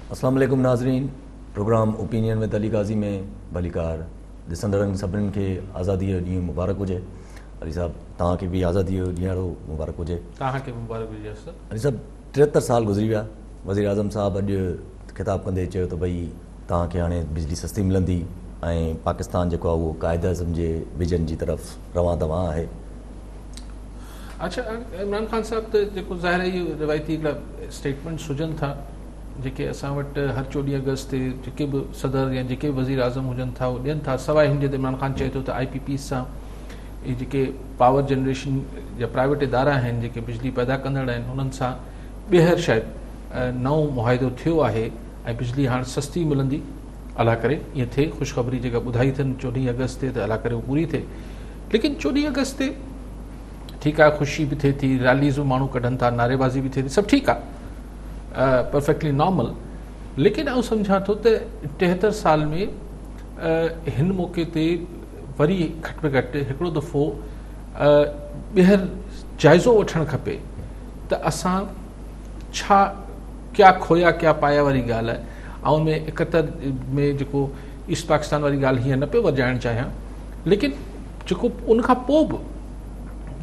अस्सलाम वालेकुम नाज़रीन। Programme opinion with Ali Ghazi में भलीकार ॾिसंदड़नि सभिनीनि खे आज़ादी जो ॾींहुं मुबारक हुजे। अली साहब तव्हांखे बि आज़ादी जो ॾींहुं मुबारक हुजे। तव्हांखे मुबारक हुजे। अली साहब 73 साल गुज़री विया। वज़ीर आज़म साहब अॼु ख़िताब कंदे चयो त भई तव्हांखे हाणे बिजली सस्ती मिलंदी ऐं पाकिस्तान जेको आहे उहो क़ाइदे आज़म जे विजन जी तरफ़ रवां दवां आहे। अच्छा, इमरान खान साहब त जेको ज़ाहिर आहे इहो रिवायती हिकिड़ा स्टेटमेंट्स हुजनि था जेके असां वटि हर 14 अगस्त ते जेके बि सदर या जेके बि वज़ीर आज़म हुजनि था उहे ॾियनि था। सवाइ हिन जे इमरान खान चए थो त IPP सां इहे जेके पावर जनरेशन या प्राइवेट इदारा आहिनि जेके बिजली पैदा कंदड़ आहिनि उन्हनि सां ॿीहर शायदि नओं मुआहिदो थियो आहे ऐं बिजली हाणे सस्ती मिलंदी। अला करे ईअं थिए, ख़ुशख़बरी जेका ॿुधाई अथनि 14 अगस्त ते त अला करे उहो पूरी थिए। लेकिन 14 अगस्त ते ठीकु आहे, ख़ुशी बि थिए थी, रैलीज़ बि माण्हू कढनि था, नारेबाज़ी बि थिए थी, सभु ठीकु आहे, परफेक्टली नॉर्मल। लेकिन आउं सम्झां थो त 73 साल में हिन मौक़े ते वरी घटि में घटि हिकिड़ो दफ़ो ॿीहर जाइज़ो वठणु खपे त असां छा क्या खोया क्या पाया वारी ॻाल्हि आहे। ऐं में 71 में जेको ईस्ट पाकिस्तान वारी ॻाल्हि हीअं न पियो वधाइणु चाहियां, लेकिन जेको उनखां पोइ बि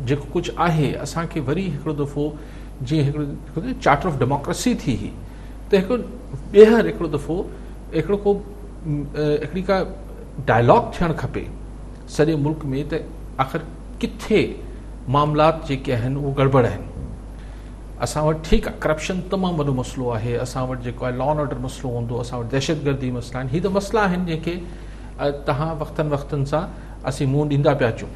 जेको कुझु आहे असांखे वरी हिकिड़ो दफ़ो जीअं हिकिड़ो चार्टर ऑफ डेमोक्रेसी थी हुई त हिकिड़ो ॿीहर हिकिड़ो दफ़ो हिकिड़ो को हिकिड़ी का डायलॉग थियणु खपे सॼे मुल्क में त आख़िर किथे मामलात जेके आहिनि उहे गड़बड़ आहिनि। असां वटि ठीकु आहे, करप्शन तमामु वॾो मसइलो आहे, असां वटि जेको आहे लॉ एंड ऑर्डर मसइलो हूंदो, असां वटि दहशतगर्दी मसइला आहिनि। हीअ त मसइला आहिनि जंहिंखे तव्हां वक़्तनि वक़्तनि सां असीं मुंहुं ॾींदा पिया अचूं।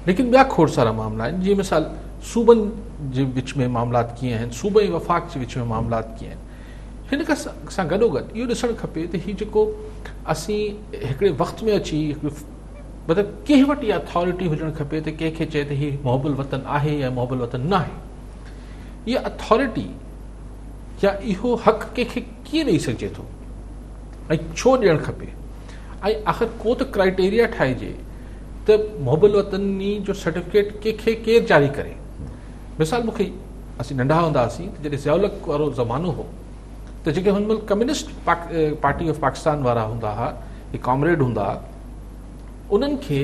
लेकिन ॿिया खोड़ सारा मामला आहिनि, जीअं मिसाल सूबनि जे विच में मामलात कीअं आहिनि, सूबे ऐं वफ़ाक़ जे विच में मामलात कीअं आहिनि। हिन खां सां गॾोगॾु इहो ॾिसणु खपे त हीअ जेको असीं हिकिड़े वक़्त में अची मतिलबु कंहिं वटि इहा अथॉरिटी हुजणु खपे त कंहिंखे चए त हीअ मुहबल वतन आहे या मुहबल वतन न आहे। इहा अथॉरिटी या इहो हक़ कंहिंखे कीअं ॾेई सघिजे थो ऐं छो ॾियणु खपे। ऐं आख़िर को त क्राइटेरिया ठाहिजे त मुहबल वतनी जो सर्टिफिकेट कंहिंखे केरु जारी करे। मिसाल मूंखे असीं नंढा हूंदा हुआसीं त जॾहिं ज़ियाउल हक़ वारो ज़मानो हो त जेके हुन महिल कम्युनिस्ट पार्टी ऑफ पाकिस्तान वारा हूंदा हुआ, हे कॉमरेड हूंदा हुआ, उन्हनि खे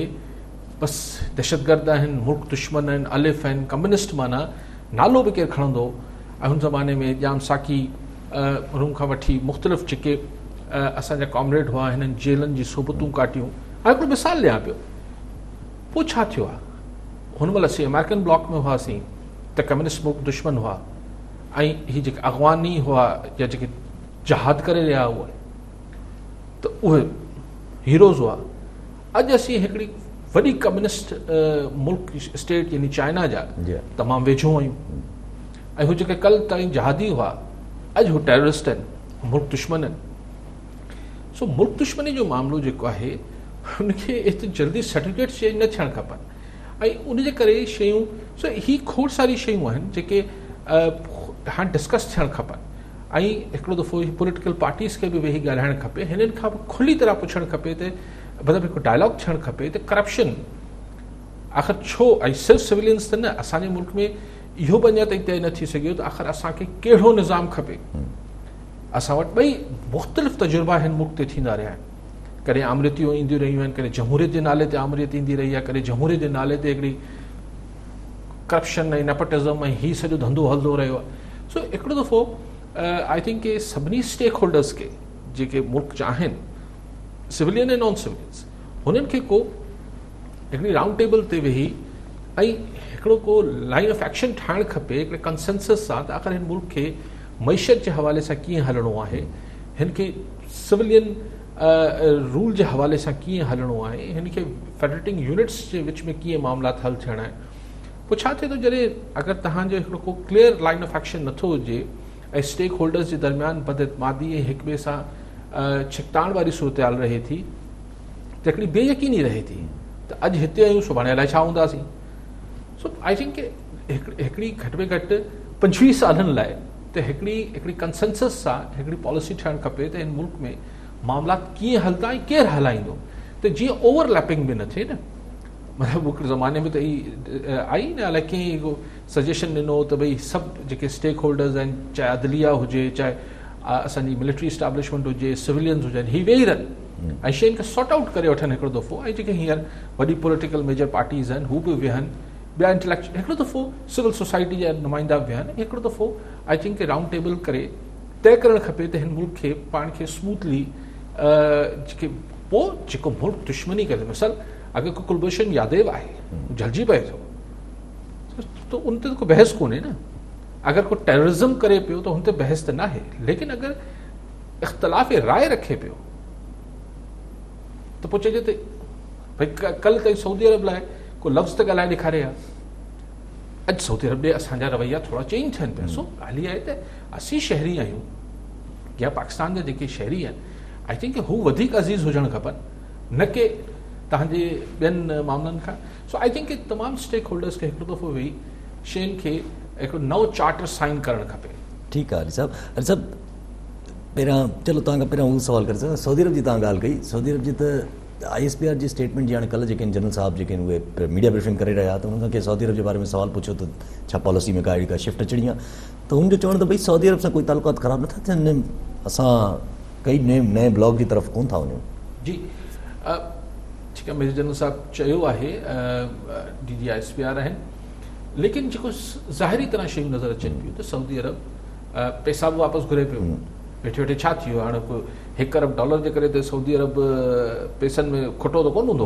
बसि दहशतगर्द आहिनि, मुल्क दुश्मन आहिनि, अलिफ आहिनि, कम्युनिस्ट माना नालो बि केरु खणंदो। ऐं हुन ज़माने में जाम साकी हुन खां वठी मुख़्तलिफ़ जेके असांजा कॉमरेड हुआ हिननि जेलनि जी सोबतूं काटियूं। हाणे हिकिड़ो मिसाल ॾियां पियो, पोइ छा थियो आहे, हुन महिल असीं अमेरिकन ब्लॉक में हुआसीं त कम्युनिस्ट मुल्क दुश्मन हुआ ऐं हीअ जेके अॻवानी हुआ या जेके जहाद करे रहिया हुआ त उहे हीरोज़ हुआ। अॼु असीं हिकिड़ी वॾी कम्युनिस्ट मुल्क स्टेट यानी चाइना जा तमामु वेझो आहियूं ऐं हू जेके कल्ह ताईं जहादी हुआ अॼु हू टेररिस्ट आहिनि, मुल्क दुश्मन आहिनि। सो मुल्क दुश्मनी जो मामिलो जेको आहे हुनखे एतिरी जल्दी सर्टिफिकेट चेंज न थियणु खपनि ऐं उनजे करे शयूं सो ही खोड़ सारी शयूं आहिनि जेके हाणे डिस्कस थियणु खपनि ऐं हिकिड़ो दफ़ो पॉलिटिकल पार्टीज़ खे बि वेही ॻाल्हाइणु खपे, हिननि खां बि खुली तरह पुछणु खपे त मतिलबु हिकु डायलॉग थियणु खपे त करप्शन आख़िर छो, ऐं सिर्फ़ु सिविलियंस त न, असांजे मुल्क में इहो बि अञा ताईं तइ न थी सघियो त आख़िर असांखे कहिड़ो निज़ाम खपे। असां वटि ॿई मुख़्तलिफ़ तजुर्बा हिन मुल्क ते थींदा रहिया आहिनि, कॾहिं आमरीतियूं ईंदियूं रहियूं आहिनि, कॾहिं जमहूरियत जे नाले ते आमरीत ईंदी रही आहे, कॾहिं जमहूरियत जे नाले ते हिकिड़ी करप्शन ऐं नेपोटिज़म ऐं हीउ सॼो धंधो हलंदो रहियो आहे। सो हिकिड़ो दफ़ो आई थिंक के सभिनी स्टेक होल्डर्स खे जेके मुल्क जा आहिनि, सिविलियन ऐं नॉन सिविलियंस, हुननि खे को हिकिड़ी राउंड टेबल ते वेही ऐं हिकिड़ो को लाइन ऑफ एक्शन ठाहिणु खपे हिकिड़े कंसेंसस सां त आख़िर हिन मुल्क खे मईशत जे हवाले सां कीअं हलणो आहे, हिन खे सिविलियन रूल जे हवाले सां कीअं हलणो आहे, हिन खे फेडरेटिंग यूनिट्स जे विच में कीअं मामलात हल थियणा आहिनि। पोइ छा थिए थो, जॾहिं अगरि तव्हांजो हिकिड़ो को क्लियर लाइन ऑफ एक्शन नथो हुजे ऐं स्टेक होल्डर्स जे दरमियान बदइतमादी ऐं हिक ॿिए सां छिकटाइण वारी सूरत रहे थी त हिकिड़ी बेयकीनी रहे थी त अॼु हिते आहियूं सुभाणे अलाए छा हूंदासीं। सो आई थिंक हिकिड़ी घटि में घटि 25 सालनि लाइ त हिकिड़ी कंसेंसस सां हिकिड़ी पॉलिसी ठहणु खपे त हिन मुल्क में मामलात कीअं हलंदा ऐं केरु हलाईंदो त जीअं ओवरलैपिंग बि न थिए न। मतिलबु हिकिड़े ज़माने में त आई न अलाए कीअं सजेशन ॾिनो त भई सभु जेके स्टेक होल्डर्स आहिनि, चाहे अदलिया हुजे, चाहे असांजी मिलिट्री इस्टेब्लिशमेंट हुजे, सिविलियन्स हुजनि, ही वेही रहनि ऐं शयुनि खे सॉर्ट आउट करे वठनि हिकिड़ो दफ़ो। ऐं जेके हींअर वॾी पॉलिटिकल मेजर पार्टीज़ आहिनि हू बि वेहनि, ॿिया इंटेलेक्चुअल, हिकिड़ो दफ़ो सिविल सोसाइटी जा नुमाइंदा वेहनि, हिकिड़ो दफ़ो आई थिंक राउंड टेबल करे तय करणु खपे त हिन मुल्क खे पाण खे स्मूथली जेके पोइ जेको मुल्क दुश्मनी करे, मिसाल अगरि को कुलभूषण यादव आहे जलिजी पए थो त उन ते को बहस कोन्हे न। अगरि को टेररिज्म करे पियो त हुन ते बहस त न आहे, लेकिन अगरि इख़्तिलाफ़ राय रखे पियो त पोइ चइजे त भई कल्ह ताईं सऊदी अरब लाइ को लफ़्ज़ त ॻाल्हाए ॾेखारे हा, अॼु सऊदी अरब ॾे असांजा रवैया थोरा चेंज थियनि पिया। सो ॻाल्हि इहा आहे त असीं शहरी आहियूं या पाकिस्तान जा जेके शहरी आहिनि, आई थिंक हू वधीक अज़ीज़ हुजणु खपनि, न के तव्हांजे ॿियनि मामलनि खां। सो आई थिंक तमामु स्टेक होल्डर्स खे हिकिड़ो दफ़ो वेही शयुनि खे हिकिड़ो नओं चार्टर साइन करणु खपे। ठीकु आहे अली साहब पहिरियां चलो तव्हां खां पहिरियां उहो सवाल करे सघां, सऊदी अरब जी तव्हां ॻाल्हि कई, सऊदी अरब जी त ISPR जी स्टेटमेंट जी हाणे कल्ह जेके जनरल साहब जेके उहे मीडिया ब्रीफिंग करे रहिया त उन्हनि खे सऊदी अरब जे बारे में सवाल पुछियो त छा पॉलिसी में का अहिड़ी का शिफ्ट अचणी आहे, त हुनजो चवणु त भई सऊदी अरब सां कोई तालुकात ख़राबु नथा थियनि, असां कई नए ब्लॉक जी तरफ़ कोन था वञूं। जी ठीकु आहे, मेजर जनरल साहब चयो आहे, DG ISPR आहिनि, लेकिन जेको ज़ाहिरी तरह शयूं नज़र अचनि पियूं त सऊदी अरब पैसा बि वापसि घुरे पियो, वेठे वेठे छा थी वियो हाणे, को $1 अरब जे करे त सऊदी अरब पैसनि में खुटो त कोन हूंदो।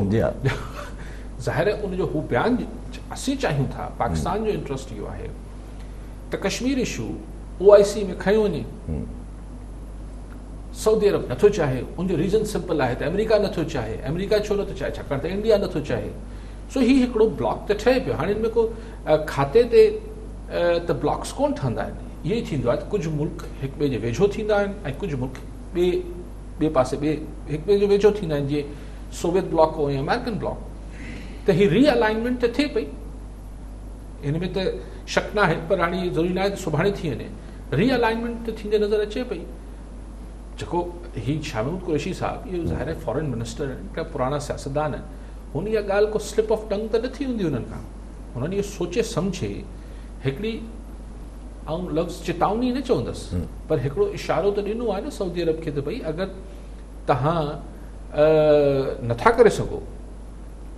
ज़ाहिर आहे उनजो हू बयानु असीं चाहियूं था, पाकिस्तान जो इंट्रस्ट इहो आहे त कश्मीर इशू OIC में खयो वञे, सऊदी अरब नथो चाहे, उनजो रीज़न सिंपल आहे त अमेरिका नथो चाहे। अमेरिका छो नथो चाहे? छाकाणि त इंडिया नथो चाहे। सो ही हिकिड़ो ब्लॉक त ठहे पियो। हाणे हिन में को खाते ते त ब्लॉक्स कोन ठहंदा आहिनि, इहो ई थींदो आहे त कुझु मुल्क हिक ॿिए जे वेझो थींदा आहिनि ऐं कुझु मुल्क ॿिए पासे हिक ॿिए जे वेझो थींदा आहिनि, जीअं सोवियत ब्लॉक हो या अमेरिकन ब्लॉक। त हीअ रीअलाइनमेंट त थिए पई, हिन में त शक न आहे, पर हाणे ज़रूरी न आहे त सुभाणे थी वञे। रीअलाइनमेंट त थींदे नज़र अचे पई। जेको ही शाहमहमूद कुरैशी साहब, इहो ज़ाहिर आहे फॉरेन मिनिस्टर आहिनि, हिकिड़ा पुराणा सियासतदान आहिनि, हुन इहा ॻाल्हि को स्लिप ऑफ टंग त न थी हूंदी हुननि खां। हुननि इहो सोचे सम्झे हिकिड़ी ऐं लफ़्ज़ चेतावनी न चवंदसि, पर हिकिड़ो इशारो त ॾिनो आहे न सऊदी अरब खे त भई अगरि तव्हां नथा करे सघो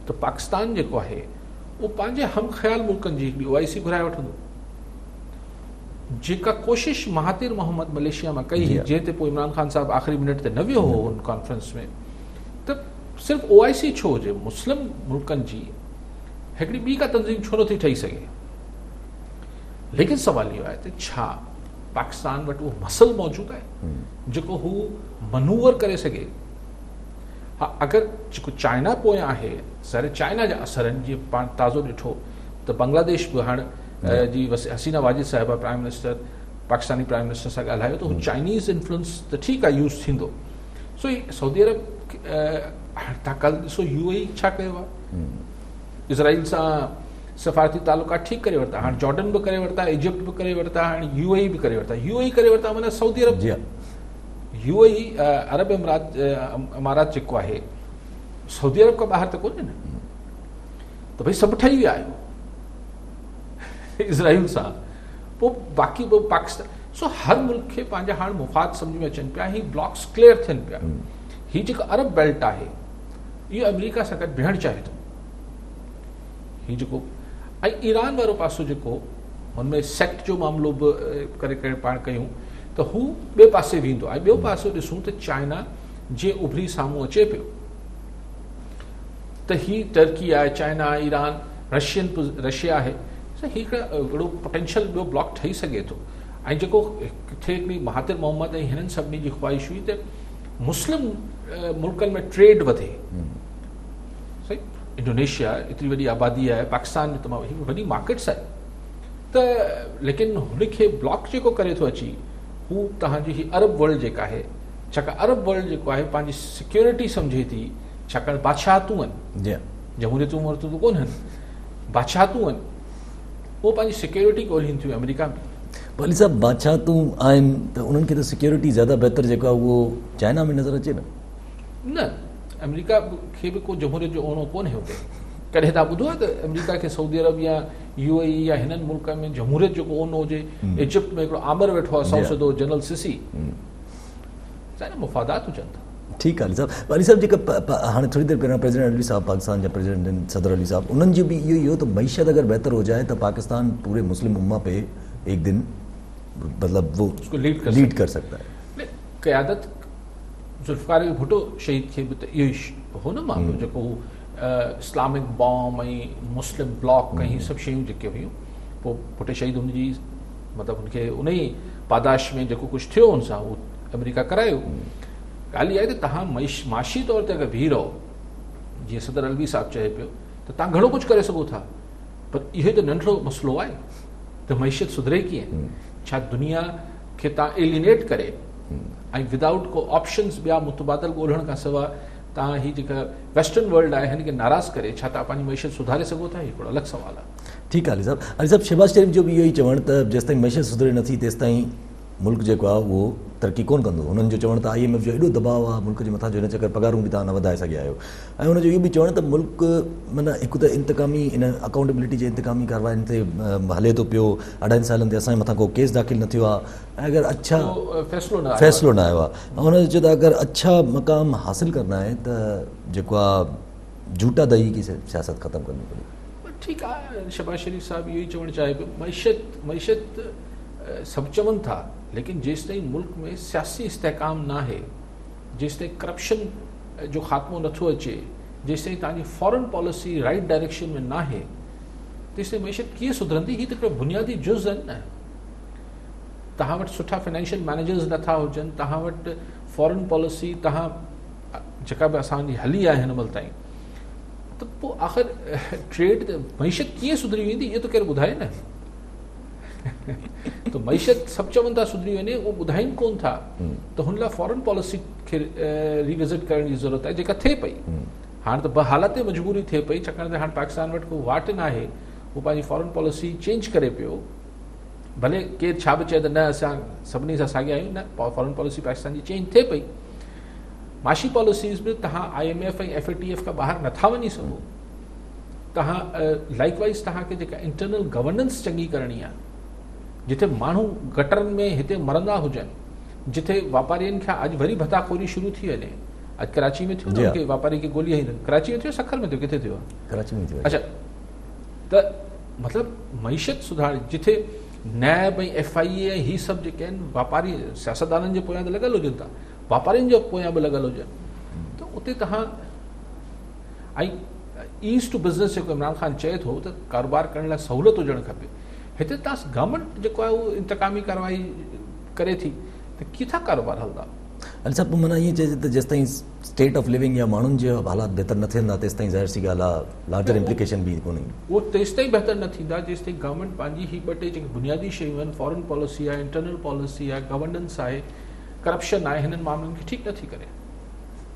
त पाकिस्तान जेको आहे उहो पंहिंजे हम ख़्याल मुल्कनि जी हिकिड़ी OIC घुराए वठंदो। जेका कोशिशि महातिर मोहम्मद मलेशिया में कई, जंहिं ते पोइ इमरान ख़ान साहब आख़िरी मिनट ते न वियो हो हुन कॉन्फ्रेंस में, त सिर्फ़ु OIC छो हुजे, मुस्लिम मुल्कनि जी हिकिड़ी ॿी का तंज़ीम छो नथी ठही सघे। लेकिन सवाल इहो आहे त छा पाकिस्तान वटि उहो मसल मौजूदु आहे जेको हू मनूवर करे सघे? हा, अगरि जेको चाइना पोयां आहे, ज़ाहिर चाइना जा असर आहिनि, जीअं पाण ताज़ो ॾिठो त बांग्लादेश बि हाणे जी हसीना वाजिद साहिबा prime minister Pakistani prime minister सां ॻाल्हायो त हू चाइनीज़ इन्फ्लुएंस त ठीकु आहे यूज़ थींदो। सो सऊदी अरब तव्हां कल्ह ॾिसो UAE छा कयो आहे, इज़राइल सां सफ़ारती तालुकात ठीकु करे वरिता, हाणे जॉर्डन बि करे वरिता, इजिप्ट बि करे वरिता, हाणे UAE बि करे वरिता। UAE करे वरिता माना सऊदी अरब, UAE अरब इमारात जेको आहे सऊदी अरब खां ॿाहिरि त कोन्हे न, त भई सभु ठही विया आहियो इज़राइल सां, पोइ बाक़ी पोइ पाकिस्तान। सो हर मुल्क खे पंहिंजा हाणे मुफ़ाद सम्झ में अचनि पिया, ही ब्लॉक्स क्लियर थियनि पिया। ही जेको अरब बेल्ट आहे इहो अमेरिका सां गॾु बीहणु चाहे थो। ही जेको ऐं ईरान वारो पासो जेको हुनमें सेक्ट जो मामिलो बि करे करे पाण कयूं त हू ॿिए पासे वेंदो ऐं ॿियो पासो ॾिसूं त चाइना जीअं उभरी साम्हूं अचे पियो त ही टर्की आहे, चाइना, ईरान, रशिया आहे, हिकिड़ो पोटेंशियल ॿियो ब्लॉक ठही सघे थो। ऐं जेको थिए हिकिड़ी महातिर मोहम्मद ऐं हिननि सभिनी जी ख़्वाहिश हुई त मुस्लिम मुल्कनि में ट्रेड वधे। सही, इंडोनेशिया एतिरी वॾी आबादी आहे, पाकिस्तान में तमामु वॾी मार्केट्स आहे, त लेकिन हुनखे ब्लॉक जेको करे थो अची हू तव्हांजी ही अरब वर्ल्ड जेका आहे, छाकाणि अरब वर्ल्ड जेको आहे पंहिंजी सिक्योरिटी सम्झे थी, छाकाणि बादशाहतूं आहिनि, जमहूरियतूं वमूरियतूं कोन आहिनि, बादशाहतूं आहिनि, उहो पंहिंजी सिक्योरिटी ॻोल्हिनि थियूं अमेरिका में। भली साहब बादशाहतूं आहिनि त उन्हनि खे त सिक्योरिटी ज़्यादा बहितर जेको आहे उहो चाइना में नज़र अचे न। अमेरिका खे बि को जमहूरियत जो ओणो कोन्हे हुते। कॾहिं तव्हां ॿुधो आहे त अमेरिका खे सऊदी अरब या UAE या हिननि मुल्कनि में जमहूरियत जेको ओनो हुजे? इजिप्ट में हिकिड़ो आमिर वेठो आहे, सौ सिधो जनरल सिसी, असांजा मुफ़ादात हुजनि था। ठीकु आहे अली साहब जेका हाणे थोरी देरि पहिरियां प्रेसिडेंट अली साहब पाकिस्तान जा प्रेसिडेंट सदर अली साहब उन्हनि जो बि इहो त मईशत अगरि बहितर हो जाए त पाकिस्तान पूरे मुस्लिम उम्मा पे एक दिन मतलब वो उसको लीड कर सकता है। क़यादत ज़ुल्फ़िकार अली भुट्टो शहीद खे बि त इहो ई हो न मामलो जेको हू इस्लामिक बॉम्ब ऐं मुस्लिम ब्लॉक ऐं हीअ सभु शयूं जेके हुयूं, पोइ भुट्टे शहीद हुनजी मतिलबु हुनखे उन ई पादाश में जेको कुझु थियो हुन सां उहो अमेरिका करायो। ॻाल्हि इहा आहे त तव्हां माशी तौर ते अगरि बीह रहो, जीअं सदर अलवी साहिबु चए पियो त तव्हां घणो कुझु करे सघो था, पर इहो त नंढिड़ो मसइलो आहे त मईशत सुधरे कीअं। छा दुनिया खे तव्हां एलिनेट करे ऐं विदाउट को ऑप्शन्स ॿिया मुतबादल ॻोल्हण खां सवाइ तव्हां हीअ जेका वेस्टर्न वर्ल्ड आहे हिन खे नाराज़ करे छा तव्हां पंहिंजी मईशत सुधारे सघो था, हिकिड़ो अलॻि सुवाल आहे। ठीकु आहे अली साहब शहबाज़ शरीफ़ जो बि इहो ई चवणु त जेसिताईं मईशत सुधरे नथी तेसिताईं मुल्क जेको आहे उहो तरक़ी कोन कंदो। हुननि जो चवणु त IMF जो एॾो दबाव आहे मुल्क जे मथां जो हिन चकर पघारूं बि तव्हां न वधाए सघिया आहियो, ऐं हुनजो इहो बि चवणु त मुल्क माना हिकु त इंतकामी इन अकाउंटेबिलिटी जे इंतकामी कार्रवाइनि ते हले थो पियो, 2.5 सालनि ते असांजे मथां को केस दाख़िल न थियो आहे, ऐं अगरि अच्छा फ़ैसिलो न आयो आहे, ऐं हुनजो चयो त अगरि अच्छा मक़ाम हासिल करना है त जेको आहे झूठा दही की सियासत ख़तमु करणी पवंदी। ठीकु आहे, शहबाज़ शरीफ़ साहिबु इहो ई चवणु चाहे पियो मईशत सभु चवनि था, लेकिन जेसिताईं मुल्क में सियासी इस्तेहकाम न आहे, जेसिताईं करप्शन जो ख़ात्मो नथो अचे, जेसिताईं तव्हांजी फॉरेन पॉलिसी राइट डायरेक्शन में न आहे, तेसिताईं मईशत कीअं सुधरंदी। हीअ त हिकिड़ो बुनियादी जुज़ आहिनि न। तव्हां वटि सुठा फाइनेंशियल मैनेजर्स नथा हुजनि, तव्हां वटि फॉरेन पॉलिसी तव्हां जेका बि असांजी हली आहे हिन महिल ताईं, त पोइ आख़िर ट्रेड मईशत कीअं सुधरी वेंदी इहो त केरु ॿुधाए न। त मईशत सभु चवनि था सुधरी वञे, उहो ॿुधाइनि कोन था, त हुन लाइ फॉरेन पॉलिसी खे रिविज़िट करण जी ज़रूरत आहे, जेका थिए पई। हाणे त ॿ हालत ते मजबूरी थिए पई, छाकाणि त हाणे पाकिस्तान वटि को वाट न आहे, उहो पंहिंजी फॉरेन पॉलिसी चेंज करे पियो। भले केरु छा बि चए त न असां सभिनी सां साॻिया आहियूं, न फॉरेन पॉलिसी पाकिस्तान जी चेंज थिए पई। माशी पॉलिसीज़ बि तव्हां IMF ऐं FATF खां ॿाहिरि नथा वञी सघो। तव्हां लाइकवाइज़ तव्हांखे जेका इंटरनल गवर्नेंस चङी करणी आहे, जिथे माण्हू गटरनि में हिते मरंदा हुजनि, जिथे वापारियुनि खां अॼु वरी भताखोरी शुरू थी वञे। अॼु कराची में थियो न कि वापारी खे गोली हईं, कराची में थियो, सखर में थियो, किथे थियो? कराची में थियो। अच्छा, त मतिलबु मईशत सुधार, जिथे नैब ऐं FIA ऐं हीअ सभु जेके आहिनि वापारी सियासतदाननि जे पोयां त लॻल हुजनि था, वापारियुनि जे पोयां बि लॻल हुजनि, त उते तव्हां ऐं ईज़ टू बिज़नेस जेको इमरान ख़ान चए थो त कारोबार करण लाइ सहूलियत हुजणु खपे। हिते तव्हां गवर्नमेंट जेको आहे उहो इंतकामी कार्रवाई करे थी त किथां कारोबार हलंदा। अली साहब माना ईअं चइजे त जेसिताईं स्टेट ऑफ लिविंग या माण्हुनि जे हालात बहितर न थियंदा तेसिताईं ज़ाहिर सी ॻाल्हि आहे लार्जर इम्प्लिकेशन बि कोन्हे। उहो तेसिताईं बहितर न थींदा जेसिताईं गवर्नमेंट पंहिंजी ही ॿ टे जेके बुनियादी शयूं आहिनि, फॉरेन पॉलिसी आहे, इंटरनल पॉलिसी आहे, गवर्नेंस आहे, करप्शन आहे, हिननि मामलनि खे ठीकु नथी करे।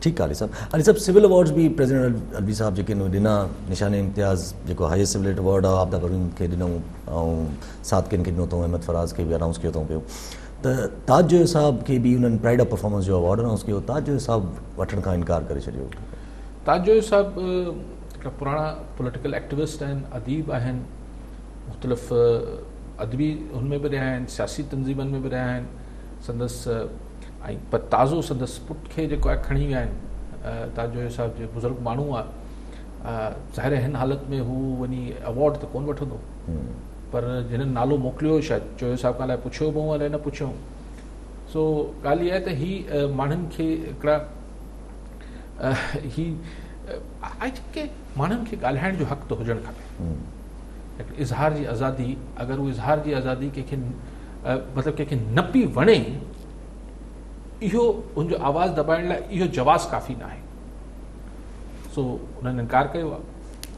ठीकु आहे अली साहब सिविल अवार्ड्स बि प्रेसिडेंट अलवी साहब जेके ॾिना, निशान इम्तियाज़ जेको हाईएस्ट सिविल अवार्ड आहे आबदा परवीन खे ॾिनऊं, ऐं सादकिन खे ॾिनो अथऊं, अहमद फराज़ खे बि अनाउंस कयो अथऊं पियो, त ताज साहब खे बि उन्हनि प्राइड ऑफ परफॉर्मेंस जो अवार्ड अनाउंस कयो। ताज साहब वठण खां इनकार करे छॾियो। ताज साहब हिकिड़ा पुराणा पॉलिटिकल एक्टिविस्ट आहिनि, अदीब आहिनि, मुख़्तलिफ़ अदबी हुन में बि रहिया आहिनि, सियासी तंज़ीमनि में बि रहिया आहिनि। संदसि ऐं पर ताज़ो संदसि पुट खे जेको आहे खणी विया आहिनि। ताजो साहिब जो बुज़ुर्ग माण्हू आहे, ज़ाहिर हिन हालत में हू वञी अवॉर्ड त कोन वठंदो, पर जिन्हनि नालो मोकिलियो शायदि चोयो साहिब खां अलाए पुछियो बि अलाए न पुछियो। सो ॻाल्हि इहा आहे त ही माण्हुनि खे हिकिड़ा ही की माण्हुनि खे ॻाल्हाइण जो हक़ त हुजणु खपे। इज़हार जी आज़ादी, अगरि उहो इज़हार जी आज़ादी कंहिंखे मतिलबु कंहिंखे न पई वणे, इहो उनजो आवाज़ दॿाइण लाइ इहो जवाज़ काफ़ी न आहे। सो उन्हनि इनकार कयो आहे।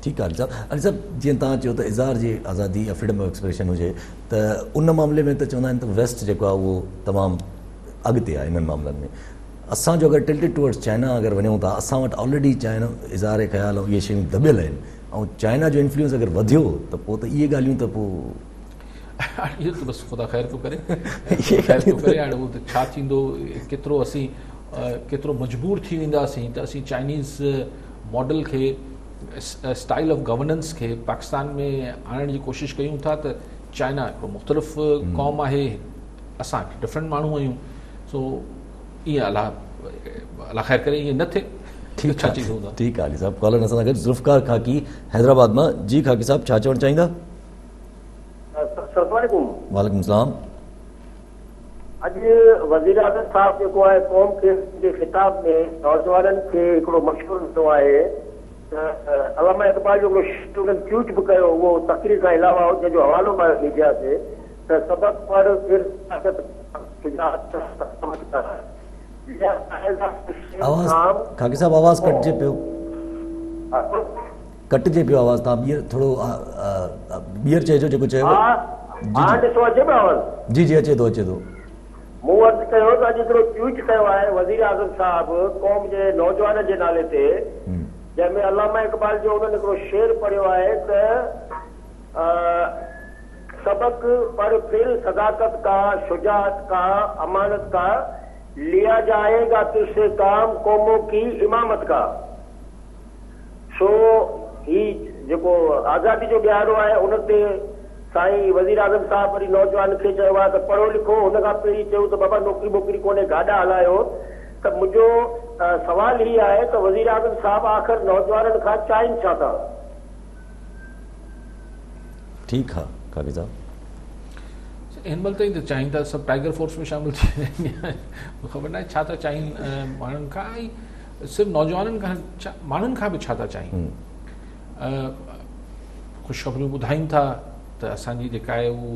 ठीकु आहे अली साहब, जीअं तव्हां चयो त इज़हार जी आज़ादी या फ्रीडम ऑफ एक्सप्रेशन हुजे, त उन मामले में त चवंदा आहिनि त वेस्ट जेको आहे उहो तमामु अॻिते आहे इन्हनि मामलनि में। असांजो अगरि टिल्टेड टुवर्ड्स चाइना अगरि वञूं था, असां वटि ऑलरेडी चाइना इज़हार ख़्याल ऐं इहे शयूं दॿियल आहिनि, ऐं चाइना जो इन्फ्लुएंस अगरि वधियो त पोइ त इहे ॻाल्हियूं त पोइ इहो त बसि ख़ुदा ख़ैर थो करे, ख़ैर थो करे। हाणे उहो त छा थींदो, केतिरो असीं केतिरो मजबूर थी वेंदासीं त असीं चाइनीज़ मॉडल खे, स्टाइल ऑफ गवर्नेंस खे पाकिस्तान में आणण जी कोशिशि कयूं था। त चाइना हिकिड़ो मुख़्तलिफ़ क़ौम आहे, असां डिफरेंट माण्हू आहियूं। सो ईअं अलाह ख़ैर करे ईअं न थिए। ठीकु आहे, ठीकु आहे अली साहब। कॉलर असां सां गॾु ज़ुल्फ़कार खाकी हैदराबाद मां। जी खाकी साहब, छा चवणु चाहींदा? वालेकुम सलाम। अॼु वज़ीर आज़म साहब जेको आहे क़ौम खे ख़िताब में नौजवाननि खे हिकिड़ो मशवरो ॾिनो आहे त अलामा इक़बाल जो हिकिड़ो उन्हनि ट्वीट बि कयो, उहो तक़रीर खां अलावा जंहिंजो हवालो मां ॾिजां ते त सबक़ पढ़ फिर खाकी साहब आवाज़ कटिजे पियो, कटिजे पियो आवाज़। तव्हां ॿीहर थोरो ॿीहर चइजो जेको चयो। जी जी अचे थो, अचे थो। मूं अर्ज़ु कयो त अॼु हिकिड़ो ट्वीट कयो आहे वज़ीर आज़म साहिबु क़ौम जे नौजवान जे नाले ते, जंहिंमें अलामा इक़बाल जो उन्हनि हिकिड़ो शेर पढ़ियो आहे त सबक पढ़ फिर सदाकत का, शुजाअत का, अमानत का, लिया जाएगा तुझसे काम कौमों की इमामत का। सो ही जेको आज़ादी जो ॾियारो आहे उन ते साईं वज़ीर आज़म साहब वरी नौजवान खे चयो आहे त पढ़ो लिखो। हुन खां पहिरीं चयो त बाबा नौकिरी वोकिरी कोन्हे, गाॾा हलायो। त मुंहिंजो सवाल ही आहे त वज़ीर आज़म साहब आख़िर नौजवाननि खां चाहिनि छा था? ठीकु आहे खाकी साहब। हिन महिल ताईं त चाहिनि था सभु टाइगर फोर्स में शामिल थी वञनि, ख़बर न आहे छा था चाहिनि माण्हुनि खां, ऐं सिर्फ़ु नौजवाननि खां माण्हुनि खां बि छा था चाहिनि। ख़ुशख़बरियूं ॿुधाइनि था त असांजी जेका आहे उहो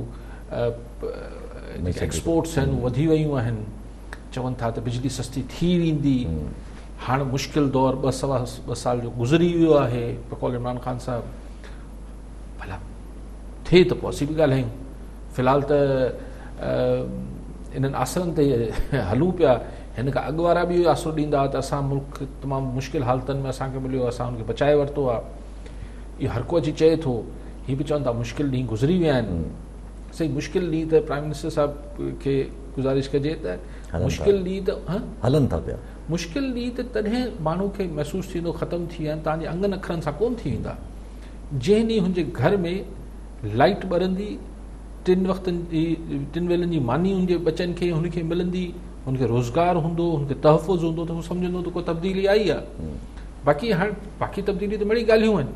एक्सपोर्ट्स आहिनि वधी वियूं आहिनि। चवनि था त बिजली सस्ती थी वेंदी। हाणे मुश्किल दौर 2 साल जो गुज़री वियो आहे बक़ौल इमरान ख़ान साहब। भला थिए त पोइ असीं बि ॻाल्हायूं। फ़िलहाल त इन्हनि आसरनि ते हलूं पिया। हिन खां अॻु वारा बि इहो आसरो ॾींदा त असां मुल्क तमामु मुश्किल हालतुनि में असांखे मिलियो, असां हुनखे बचाए वरितो आहे। इहो हर को अची चए थो। हीअ बि चवनि था मुश्किल ॾींहं गुज़री विया आहिनि। सही मुश्किल ॾींहं त प्राइम मिनिस्टर साहब खे गुज़ारिश कजे त मुश्किल ॾींहं त हलनि था पिया। मुश्किल ॾींहं त तॾहिं माण्हू खे महसूसु थींदो ख़तमु थी विया आहिनि, तव्हांजे अंगनि अखरनि सां कोन्ह थी वेंदा। जंहिं ॾींहुं हुनजे घर में लाइट ॿरंदी, 3 वक़्तनि जी 3 वेलनि जी मानी हुनजे बचनि खे हुनखे मिलंदी, हुनखे रोज़गार हूंदो, हुनखे तहफ़ुज़ हूंदो, त हू सम्झंदो त को तब्दीली आई आहे। बाक़ी हाणे बाक़ी तब्दीली त मिड़ी ॻाल्हियूं आहिनि।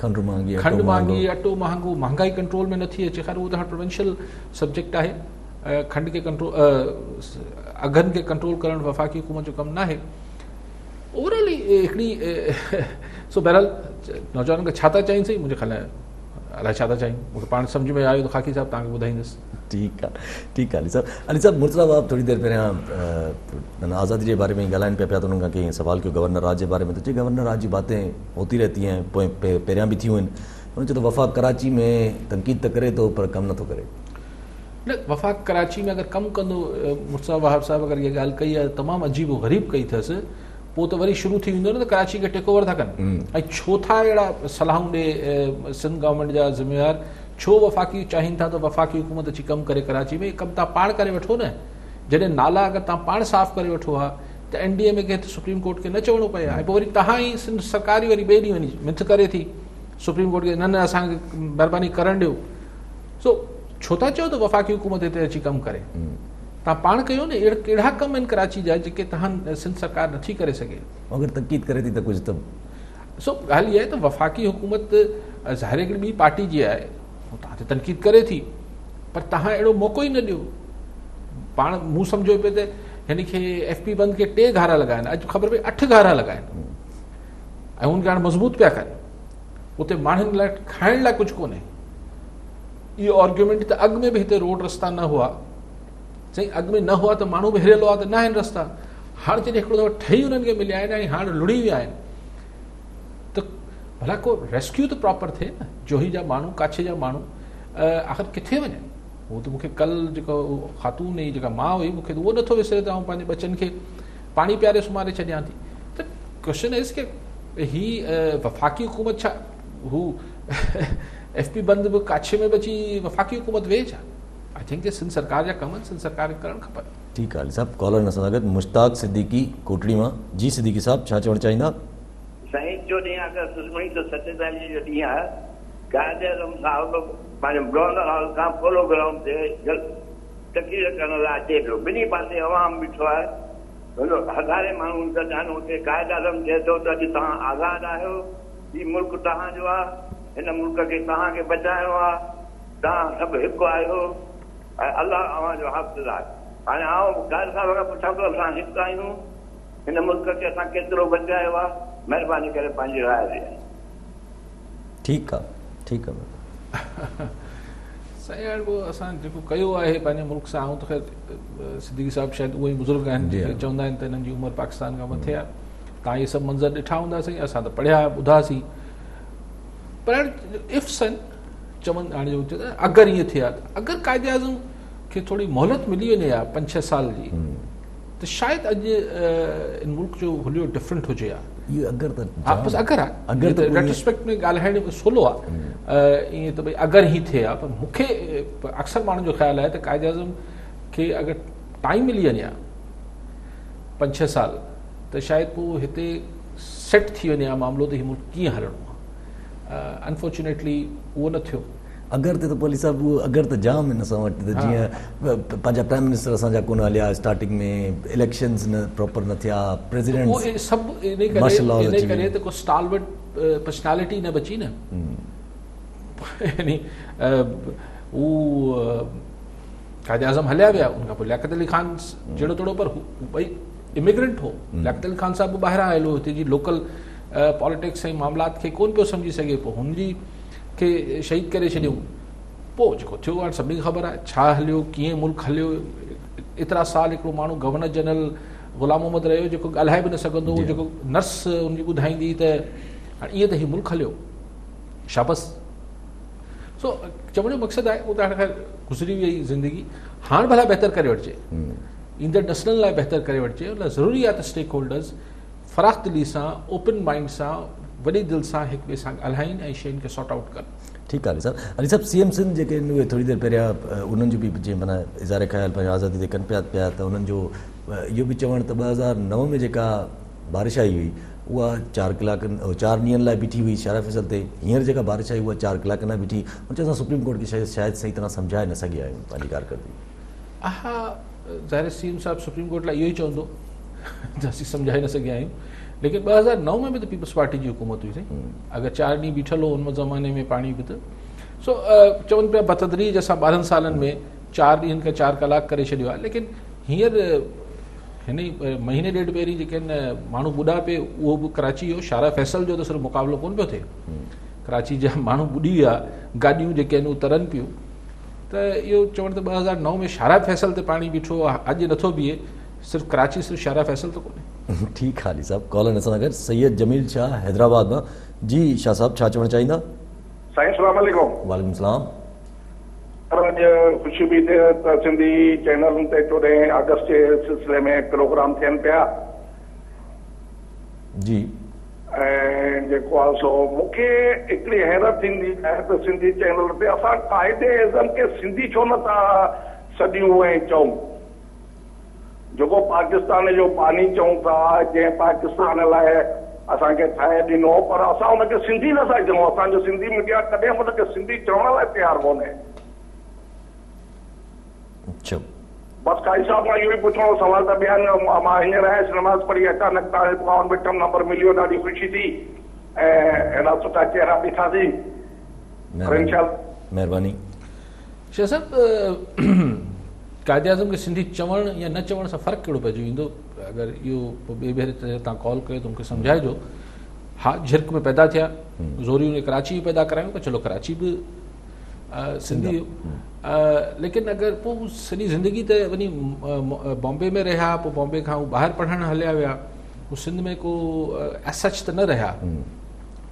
खंड महांगी, अटो महांगो, महांगाई कंट्रोल में नथी अचे। ख़ैर उहो त हाणे प्रोविंशियल सब्जेक्ट आहे। खंड खे कंट्रोल, अघनि खे कंट्रोल करणु वफ़ाक़ी हुकूमत जो कमु न आहे। ओवरऑल हिकिड़ी सो बहरहाल नौजवाननि खे छा था चाहिनि सही, मुंहिंजे ख़्याल अलाए छा था चाहिनि, मूंखे पाण सम्झ में आयो त खाकी साहब तव्हांखे ॿुधाईंदुसि। ठीकु आहे, ठीकु आहे अली साहब। अली साहब मुर्तज़ा साहब थोरी देरि पहिरियां आज़ादी जे बारे में ॻाल्हाइनि पिया त उन्हनि खां कंहिं सवाल कयो गवर्नर राज जे बारे में, त चई गवर्नर राज जी बातें होती रहती हैं, पोइ पहिरियां बि थियूं आहिनि। उन्हनि चयो त वफ़ाक़ कराची में तनक़ीद त करे थो पर कमु नथो करे। न, वफ़ाक़ कराची में अगरि कमु कंदो, मुर्तज़ा वहाब साहब अगरि इहा ॻाल्हि कई आहे तमामु अजीब ग़रीब कई अथसि, पोइ त वरी शुरू थी वेंदो न त कराची खे टेक ओवर था कनि। ऐं छो था अहिड़ा सलाहूं ॾे सिंध गवर्नमेंट जा ज़िम्मेवार, छो वफ़ाक़ी चाहिनि था त वफ़ाक़ी हुकूमत अची कमु करे कराची में? कमु तव्हां पाण करे वठो न। जॾहिं नाला अगरि तव्हां पाण साफ़ करे वठो हा त NDA में कंहिं सुप्रीम कोर्ट खे न चवणो पए हा। ऐं पोइ वरी तव्हां ई सिंध सरकार वरी ॿिए ॾींहुं वञी मिथ करे थी सुप्रीम कोर्ट खे, न न असांखे महिरबानी करणु ॾियो। सो छो था चओ त वफ़ाक़ी हुकूमत हिते अची कमु करे? तव्हां पाण कयो न। कहिड़ा कम आहिनि कराची जा जेके तव्हां सिंध सरकार नथी करे सघे? अगरि तनक़ीद करे थी त कुझु त सो ॻाल्हि इहा आहे त वफ़ाक़ी हुकूमत ज़ाहिर हिकिड़ी ॿी पार्टी जी आहे, तव्हां ते तनक़ीद करे थी, पर तव्हां अहिड़ो मौक़ो ई न ॾियो। पाण मूं सम्झो पियो त हिन खे FP बंदि खे 3 घारा लॻाइनि, अॼु ख़बर पई 8 घारा लॻाइनि ऐं हुनखे हाणे मज़बूत पिया कनि। उते माण्हुनि लाइ खाइण लाइ कुझु कोन्हे। इहो आर्ग्यूमेंट त अॻु में बि हिते रोड रस्ता न हुआ, साईं अॻु में न हुआ त माण्हू बि हिरियल हुआ त न आहिनि रस्ता। हाणे जॾहिं हिकिड़ो दफ़ो ठही हुननि खे मिलिया आहिनि ऐं हाणे लुड़ी विया आहिनि, त भला को रेस्क्यू त प्रॉपर थिए न। जोही जा माण्हू, काछे जा माण्हू आख़िर किथे वञनि? उहो त मूंखे कल्ह जेको ख़ातून जी जेका माउ हुई, मूंखे त उहो नथो विसरे त आउं पंहिंजे बचनि खे पाणी पीआरे सुम्हारे छॾियां थी। त क्वेश्चन इज़ की ही वफ़ाक़ी हुकूमत छा हू FP बंदि बि काछे में बि अची वफ़ाक़ी हुकूमत वेहे छा? आई थिंक सिंध सरकार जा कम आहिनि, सिंध सरकार खे करणु खपनि। ठीकु आहे अली साहब। कॉलर असां सां गॾु मुश्ताक सिद्दीकी कोटड़ी मां। जी सिद्दीकी साहब छा चवणु चाहींदा? साईं जो ॾींहुं अगरि 1947 जो ॾींहुं आहे, कायदे आज़म साहिब पंहिंजे गवर्नर हाउस खां पोलो ग्राउंड ते तक़रीर करण लाइ अचे पियो। ॿिन्ही पासे अवाम बीठो आहे, हज़ारे माण्हू गॾु हुते क़ाइद आज़म चए थो त अॼु तव्हां आज़ादु आहियो, हीउ मुल्क तव्हांजो आहे, हिन मुल्क खे तव्हांखे बचाइणो आहे, तव्हां सभु हिकु आहियो ऐं अलाह अव्हांजो हाफ़िज़ आहे। हाणे आउं क़ाइद साहिब खां पुछां थो, असां हिकु आहियूं, हिन मुल्क खे असां केतिरो बचायो आहे, महिरबानी करे पंहिंजी राय ॾियो। ठीकु आहे साईं हाणे पोइ असां जेको कयो आहे पंहिंजे मुल्क सां, ऐं त ख़ैर सिद्दीकी साहिबु शायदि उहे ई बुज़ुर्ग आहिनि चवंदा आहिनि त हिननि जी उमिरि पाकिस्तान खां मथे आहे। तव्हां इहे सभु मंज़र ॾिठा हूंदासीं, असां त पढ़िया ॿुधासीं, पर हाणे इफ़ सन चवनि हाणे जो अगरि ईअं थिए हा, अगरि क़ाइद आज़म खे थोरी मोहलत मिली वञे हा 5-6 साल जी, त शायदि अॼु इन मुल्क जो हुलियो डिफरेंट हुजे हा। इहो अगरि त हा बसि अगरि आहे, रेट्रोस्पेक्ट में ॻाल्हाइण में सवलो आहे ईअं त भई अगरि ई थिए हा, पर मूंखे अक्सर माण्हुनि जो ख़्यालु आहे त क़ाइद आज़म खे अगरि टाइम मिली वञे हा 5-6 साल, त शायदि पोइ हिते सेट थी वञे हा मामिलो त हीउ मुल्क कीअं हलणो आहे। अनफॉर्चुनेटली उहो न थियो। अगरि त पोली साहिबु उहो अगरि त जाम आहिनि असां वटि, त जीअं पंहिंजा प्राइम मिनिस्टर असांजा कोन हलिया स्टार्टिंग में, इलेक्शन्स न प्रॉपर न थिया, प्रेसिडेंट सभु इन करे त को स्टालवर्ट पर्सनैलिटी न बची न, यानी हू क़ाइद आज़म हलिया विया, उनखां पोइ लियाकत अली ख़ान जहिड़ो तहिड़ो, पर भई इमिग्रेंट हो। लियाकत अली ख़ान साहिबु ॿाहिरां आयल हो, हिते जी लोकल पॉलिटिक्स ऐं मामलात खे कोन पियो सम्झी सघे, पोइ हुनजी खे शहीद करे छॾियूं। पोइ जेको थियो हाणे सभिनी खे ख़बर आहे छा हलियो, कीअं मुल्क हलियो। एतिरा साल हिकिड़ो माण्हू गवर्नर जनरल ग़ुलाम मोहम्मद रहियो जेको ॻाल्हाए बि न सघंदो हो, जेको नर्स हुनजी ॿुधाईंदी त हाणे ईअं त हीउ मुल्क हलियो, शाबस। सो चवण जो मक़सदु आहे उहो त हाणे ख़ैर गुज़री वई ज़िंदगी, हाणे भला बहितर करे वठिजे, ईंदड़ नस्लनि लाइ बहितर करे वठिजे। उन लाइ ज़रूरी आहे त स्टेक होल्डर्स फ़राख़ दिली सां, ओपन माइंड सां, वॾी दिलि सां हिक ॿिए सां ॻाल्हाइनि ऐं शयुनि खे सॉर्ट आउट कनि। ठीकु आहे अली साहिबु CM सिंध जेके आहिनि उहे थोरी देरि पहिरियां उन्हनि जो बि जीअं माना इज़हार ख़्यालु पंहिंजो आज़ादी ते कनि पिया त उन्हनि जो इहो बि चवणु त 2009 में जेका बारिश आई हुई उहा 4 कलाकनि 4 ॾींहंनि लाइ बीठी हुई शारा फैसल ते, हींअर जेका बारिश आई उहा 4 कलाकनि लाइ बीठी, उन असां सुप्रीम कोर्ट खे शायदि सही तरह सम्झाए न सघिया आहियूं पंहिंजी कारकर्दगी। हा ज़ाहिर CM साहिबु सुप्रीम कोर्ट लाइ इहो ई चवंदो त असीं सम्झाए न सघिया आहियूं, लेकिन 2009 में बि त पीपल्स पार्टी जी हुकूमत हुई साईं। अगरि 4 ॾींहं बीठल हो उन ज़माने में पाणी बि त सो चवनि पिया बतदरीज असां 12 सालनि में 4 ॾींहंनि खां 4 कलाक करे छॾियो आहे। लेकिन हींअर हिन ई महीने ॾेढ पहिरीं जेके आहिनि माण्हू ॿुॾा पिए, उहो बि कराची जो शारा फैसल जो त सिर्फ़ु मुक़ाबिलो कोन पियो थिए, कराची जा माण्हू ॿुॾी विया, गाॾियूं जेके आहिनि उहे तरनि पियूं। त इहो चवणु त 2009 में शारा फैसल ते पाणी बीठो अॼु नथो बीहे, सिर्फ़ु कराची सिर्फ़ु शारा फैसल त कोन्हे। ठीकु आहे अली साहिबु, कॉल असां सां गॾु सैयद जमील शाह हैदराबाद मां। जी शाह साहिबु छा चवणु चाहींदा? साईं अस्सलाम वालेकुम। वालेकुम सलाम। अॼु ख़ुशी बि थिए त सिंधी चैनलुनि ते 14 अगस्त जे सिलसिले में प्रोग्राम थियनि पिया। जी ऐं जेको आहे सो मूंखे हिकिड़ी हैरत थींदी आहे त सिंधी चैनल ते असां क़ाइद आज़म खे सिंधी छो नथा सॾियूं ऐं चऊं, जेको पाकिस्तान जो पानी चऊं था, जंहिं पाकिस्तान लाइ असांखे ठाहे ॾिनो, पर असां हुनखे सिंधी नथा चऊं। असांजो सिंधी मीडिया कॾहिं हुनखे सिंधी चवण लाइ तयारु कोन्हे। बसि काई साहब मां इहो ई पुछणो सवाल त ॿिया मां हींअर आयुसि नमाज़ पढ़ी अचानक तव्हांजे दुकान में नंबर मिलियो, ॾाढी ख़ुशी थी ऐं अहिड़ा सुठा चेहरा ॾिठासीं। महिरबानी। शाह साहिबु क़ाइद आज़म खे सिंधी चवणु या न चवण सां फ़र्क़ु कहिड़ो पइजी वेंदो? अगरि इहो ॿिए भेरे तव्हां कॉल कयो त मूंखे सम्झाइजो। हा झिरक में पैदा थिया, ज़ोरी उन कराची बि पैदा करायूं त चलो कराची बि सिंधी, लेकिन अगरि पोइ सॼी ज़िंदगी त वञी बॉम्बे में रहिया, पोइ बॉम्बे खां हू ॿाहिरि पढ़णु हलिया विया, हू सिंध में को सच त न रहिया,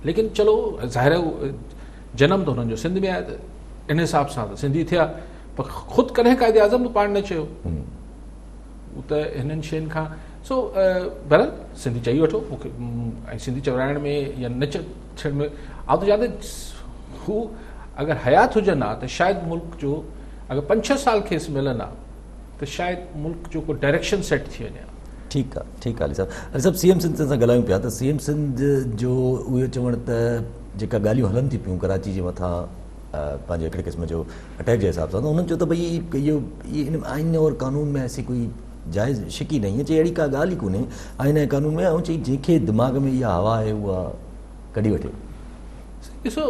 लेकिन चलो ज़ाहिर जनम त हुननि जो सिंध में आहे त इन हिसाब सां त सिंधी थिया, पर ख़ुदि कॾहिं क़ाइद आज़म बि पाण न चयो हू त हिननि शयुनि खां। सो बहरहाल सिंधी चई वठो मूंखे, ऐं सिंधी चवराइण में या न थियण में आउं त यादि हू अगरि हयात हुजनि हा त शायदि मुल्क जो अगरि 5-6 साल खेसि मिलनि हा त शायदि मुल्क जो को डायरेक्शन सेट थी वञे हा। ठीकु आहे, ठीकु आहे अली साहिबु। CM सिंध सां ॻाल्हायूं पिया त CM सिंध जो उहो चवणु त जेका ॻाल्हियूं हलनि थी पियूं कराची जे मथां पंहिंजे हिकिड़े क़िस्म जो अटैक जे हिसाब सां, त उन्हनि चयो त भई इहो इन आइन और कानून में ऐसी कोई जाइज़ शिकी नहीं अचे, अहिड़ी का ॻाल्हि ई कोन्हे आइन ऐं कानून में। ऐं चई जंहिंखे दिमाग़ में इहा हवा आहे उहा कढी वठे। ॾिसो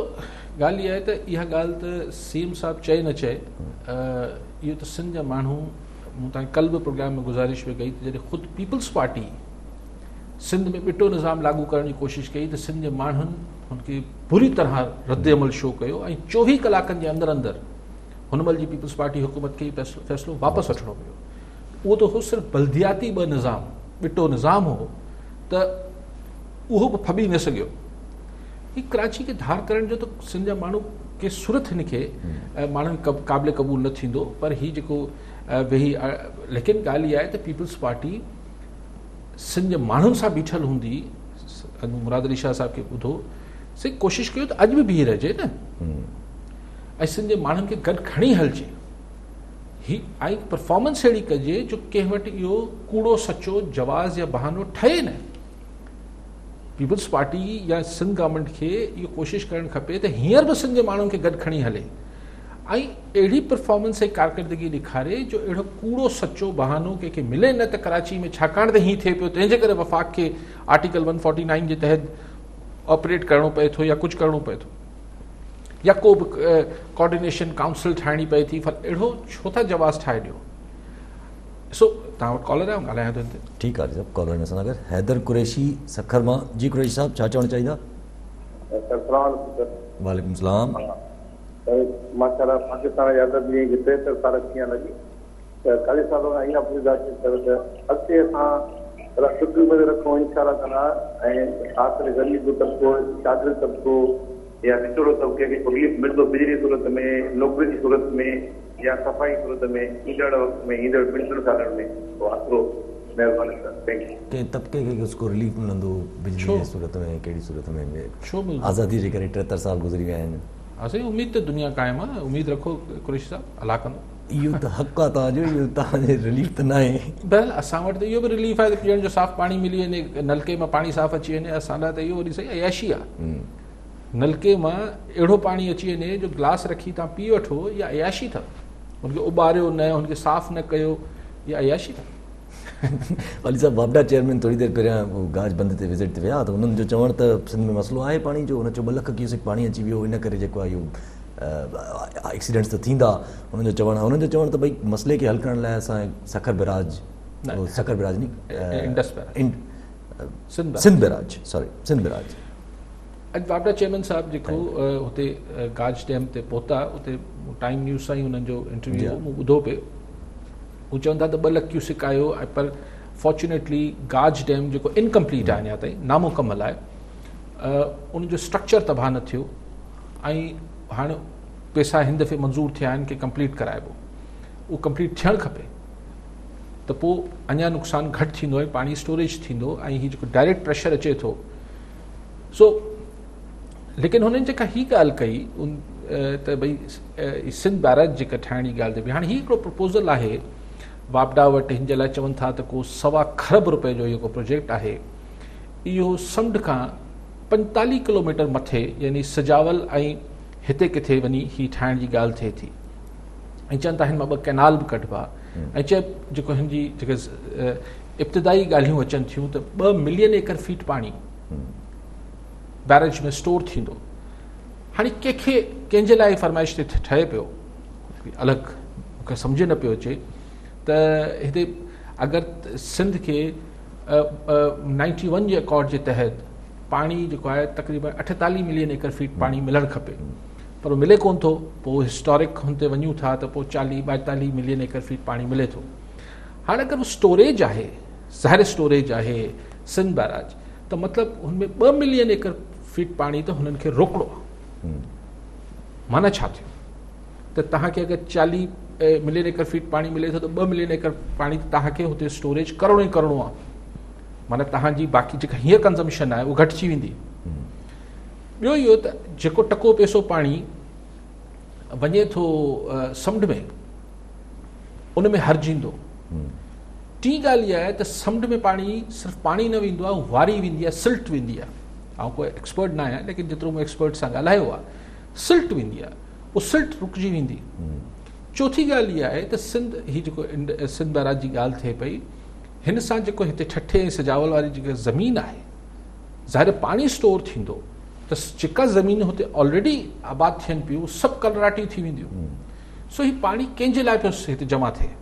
ॻाल्हि इहा आहे त इहा ॻाल्हि त सीएम साहिबु चए न चए, इहो त सिंध जा माण्हू, मूं तव्हांखे कल्ह बि प्रोग्राम में गुज़ारिश बि कई त जॾहिं ख़ुदि पीपल्स पार्टी सिंध में ॿिटो निज़ाम लागू करण जी कोशिशि कई त सिंध जे माण्हुनि हुनखे बुरी तरह रद्द अमल शो कयो ऐं 24 कलाकनि जे अंदरि अंदरि हुन महिल जी पीपल्स पार्टी हुकूमत खे फ़ैसिलो वापसि वठिणो पियो। उहो त हो सिर्फ़ु बल्दियाती ॿ निज़ाम ॿिटो निज़ाम हो त उहो बि फॿी न सघियो। ही कराची खे धार करण जो त सिंध जा माण्हू के सूरत हिनखे माण्हुनि क़ाबिल क़बूल न थींदो, पर ही जेको वेही, लेकिन ॻाल्हि इहा आहे त पीपल्स पार्टी सिंध जे माण्हुनि सां बीठल हूंदी। मुराद अली शाह साहिब खे ॿुधो से कोशिशि कयो त अॼु बि बीह रहिजे न, ऐं सिंध जे माण्हुनि खे गॾु खणी हलिजे। ही ऐं परफॉर्मेंस अहिड़ी कजे जो कंहिं वटि इहो कूड़ो सचो जवाज़ या बहानो ठहे न। पीपल्स पार्टी या सिंध गवर्नमेंट खे इहो कोशिशि करणु खपे त हींअर बि सिंध जे माण्हुनि खे गॾु खणी हले ऐं अहिड़ी परफॉर्मेंस ऐं कारकर्दगी ॾेखारे जो अहिड़ो कूड़ो सचो बहानो कंहिंखे मिले न त कराची में, छाकाणि त हीअं थिए पियो तंहिंजे करे वफ़ाक़ खे आर्टिकल 149 जे तहत ऑपरेट करिणो पए थो या कुझु करिणो पए थो, या को बि कोऑर्डिनेशन काउंसिल ठाहिणी पए थी, पर अहिड़ो छो था जवाज़ ठाहे ॾियो। सो तव्हां वटि कॉलर आहे, ॻाल्हायां थो हिते। ठीकु आहे सभु कॉलर में असां सां गॾु हैदर कुरैशी सखर मां। जी कुरैशी साहब छा चवणु चाहींदा? वालेकुम सलाम। माशाल्लाह पाकिस्तान जी आज़ादी जी 73 साल कीअं लॻी त काली साहब खां इहा गुज़ारिश कयो त अॻिते असां शुद्ध में रखूं इंशाअल्लाह ताला, ऐं आख़िर ग़रीब तबिको, शागिर्द तबिको या निचोड़ो तबिके खे रिलीफ मिलंदो बिजली सूरत में, नौकरी जी सूरत में या सफ़ाई सूरत में, ईंदड़ वक़्त में, ईंदड़ 5 सालनि में उहो आसिरो। महिरबानी सर, थैंक यू। कंहिं तबिके खे उसको रिलीफ मिलंदो बिजली जी सूरत में, कहिड़ी सूरत में? छो मिलंदो? आज़ादी जे करे 73 साल गुज़री विया आहिनि। असांजी उमेद त दुनिया क़ाइमु आहे, उमेद रखो कुरैशी साहब, अला कंदो। इहो त हक़ आहे तव्हांजो, इहो तव्हांजे रिलीफ त न आहे। बहरहाल असां वटि त इहो बि रिलीफ आहे त पीअण जो साफ़ु पाणी मिली वञे, नलके मां पाणी साफ़ु अची वञे। असां लाइ त इहो वरी सही अयाशी आहे। नलके मां अहिड़ो पाणी अची वञे जो गिलास रखी तव्हां पी वठो, इहा अयाशी अथव। हुनखे उॿारियो न, हुनखे साफ़ु न कयो, इहा अयाशी अथव। अली साहब वापडा चेयरमैन थोड़ी देर पहिरियां गाज बंद ते विज़िट ते विया त हुननि जो चवण त सिंध में मसइलो आहे पाणी जो। हुन चयो 2 लख क्यूसेक पाणी अची वियो, इन करे जेको आहे इहो एक्सीडेंट्स त थींदा। हुननि जो चवण त भई मसइले खे हल करण लाइ असां सखर बैराज सिंध बैराज अॼु वापडा चेयरमैन साहिबु जेको हुते गाज डैम ते पहुता, उते टाइम न्यूज़ सां ई हुननि जो इंटरव्यू मूं ॿुधो पियो। हू चवनि था त 2 लख क्यूसेक आयो, पर फॉर्चुनेटली गाज डैम जेको इनकम्पलीट आहे अञा ताईं, नामुकमल आहे, उनजो स्ट्रक्चर तबाह न थियो ऐं हाणे पैसा हिन दफ़े मंज़ूर थिया आहिनि कि कंप्लीट कराइबो। उहो कंप्लीट थियणु खपे त पोइ अञा नुक़सानु घटि थींदो ऐं पाणी स्टोरेज थींदो ऐं हीउ जेको डायरेक्ट प्रेशर अचे थो। सो लेकिन हुननि जेका हीअ ॻाल्हि कई त भई सिंध बैराज जेका ठाहिण जी ॻाल्हि ते बि हाणे हीउ हिकिड़ो प्रपोज़ल आहे वापडा वटि, हिन जे लाइ चवनि था त को 1.25 खरब रुपए जो इहो प्रोजेक्ट आहे। इहो समुंड खां 45 किलोमीटर मथे यानी सजावल ऐं हिते किथे वञी हीअ ठाहिण जी ॻाल्हि थिए थी। ऐं चवनि था हिन मां 2 कैनाल बि कढिबा ऐं चए जेको हिन जी जेके इब्तिदाई ॻाल्हियूं अचनि थियूं त 2 मिलियन एकड़ फीट पाणी बैरेज में स्टोर थींदो। हाणे कंहिंजे लाइ फरमाइश ते ठहे पियो अलॻि मूंखे सम्झ न पियो अचे त हिते अगरि सिंध खे 91 जे अकॉर्ड जे तहत पाणी जेको आहे तक़रीबन 48 मिलियन एकड़ फीट पाणी मिलणु खपे, पर मिले कोन थो। पोइ हिस्टोरिक हुन ते वञूं था त पोइ 40-42 मिलियन एकड़ फीट पाणी मिले थो। हाणे अगरि स्टोरेज आहे, ज़ाहिर स्टोरेज आहे सिंध बैराज, त मतिलबु हुनमें 2 मिलियन एकड़ फीट पाणी त हुननि खे रोकड़ो आहे। माना छा थियो त तव्हांखे अगरि 40 मिलियन एकड़ फीट पाणी मिले थो त 2 मिलियन एकड़ पाणी तव्हांखे हुते स्टोरेज करिणो ई करिणो आहे। माना तव्हांजी बाक़ी जेका हीअं कंज़म्पशन आहे उहा घटिजी वेंदी। ॿियो इहो त जेको टको पैसो पाणी वञे थो समुंड में, उन में हरजींदो। टी ॻाल्हि इहा आहे त समुंड में पाणी सिर्फ़ु पाणी न वेंदो आहे, वारी वेंदी आहे, सिल्ट वेंदी आहे। ऐं कोई एक्सपर्ट न आहियां, लेकिन जेतिरो मूं एक्सपर्ट सां ॻाल्हायो आहे, सिल्ट वेंदी आहे, उहा सिल्ट रुकिजी वेंदी। चौथी ॻाल्हि इहा आहे त सिंध ही जेको सिंध बैराज जी ॻाल्हि थिए पई, हिन सां जेको हिते ठठे ऐं सजावल वारी जेका ज़मीन आहे, ज़ाहिर पाणी स्टोर थींदो त जेका ज़मीन हुते ऑलरेडी आबाद थियनि पियूं सभु कलराटी थी वेंदियूं। सो ही पाणी कंहिंजे लाइ पियो हिते जमा थिए?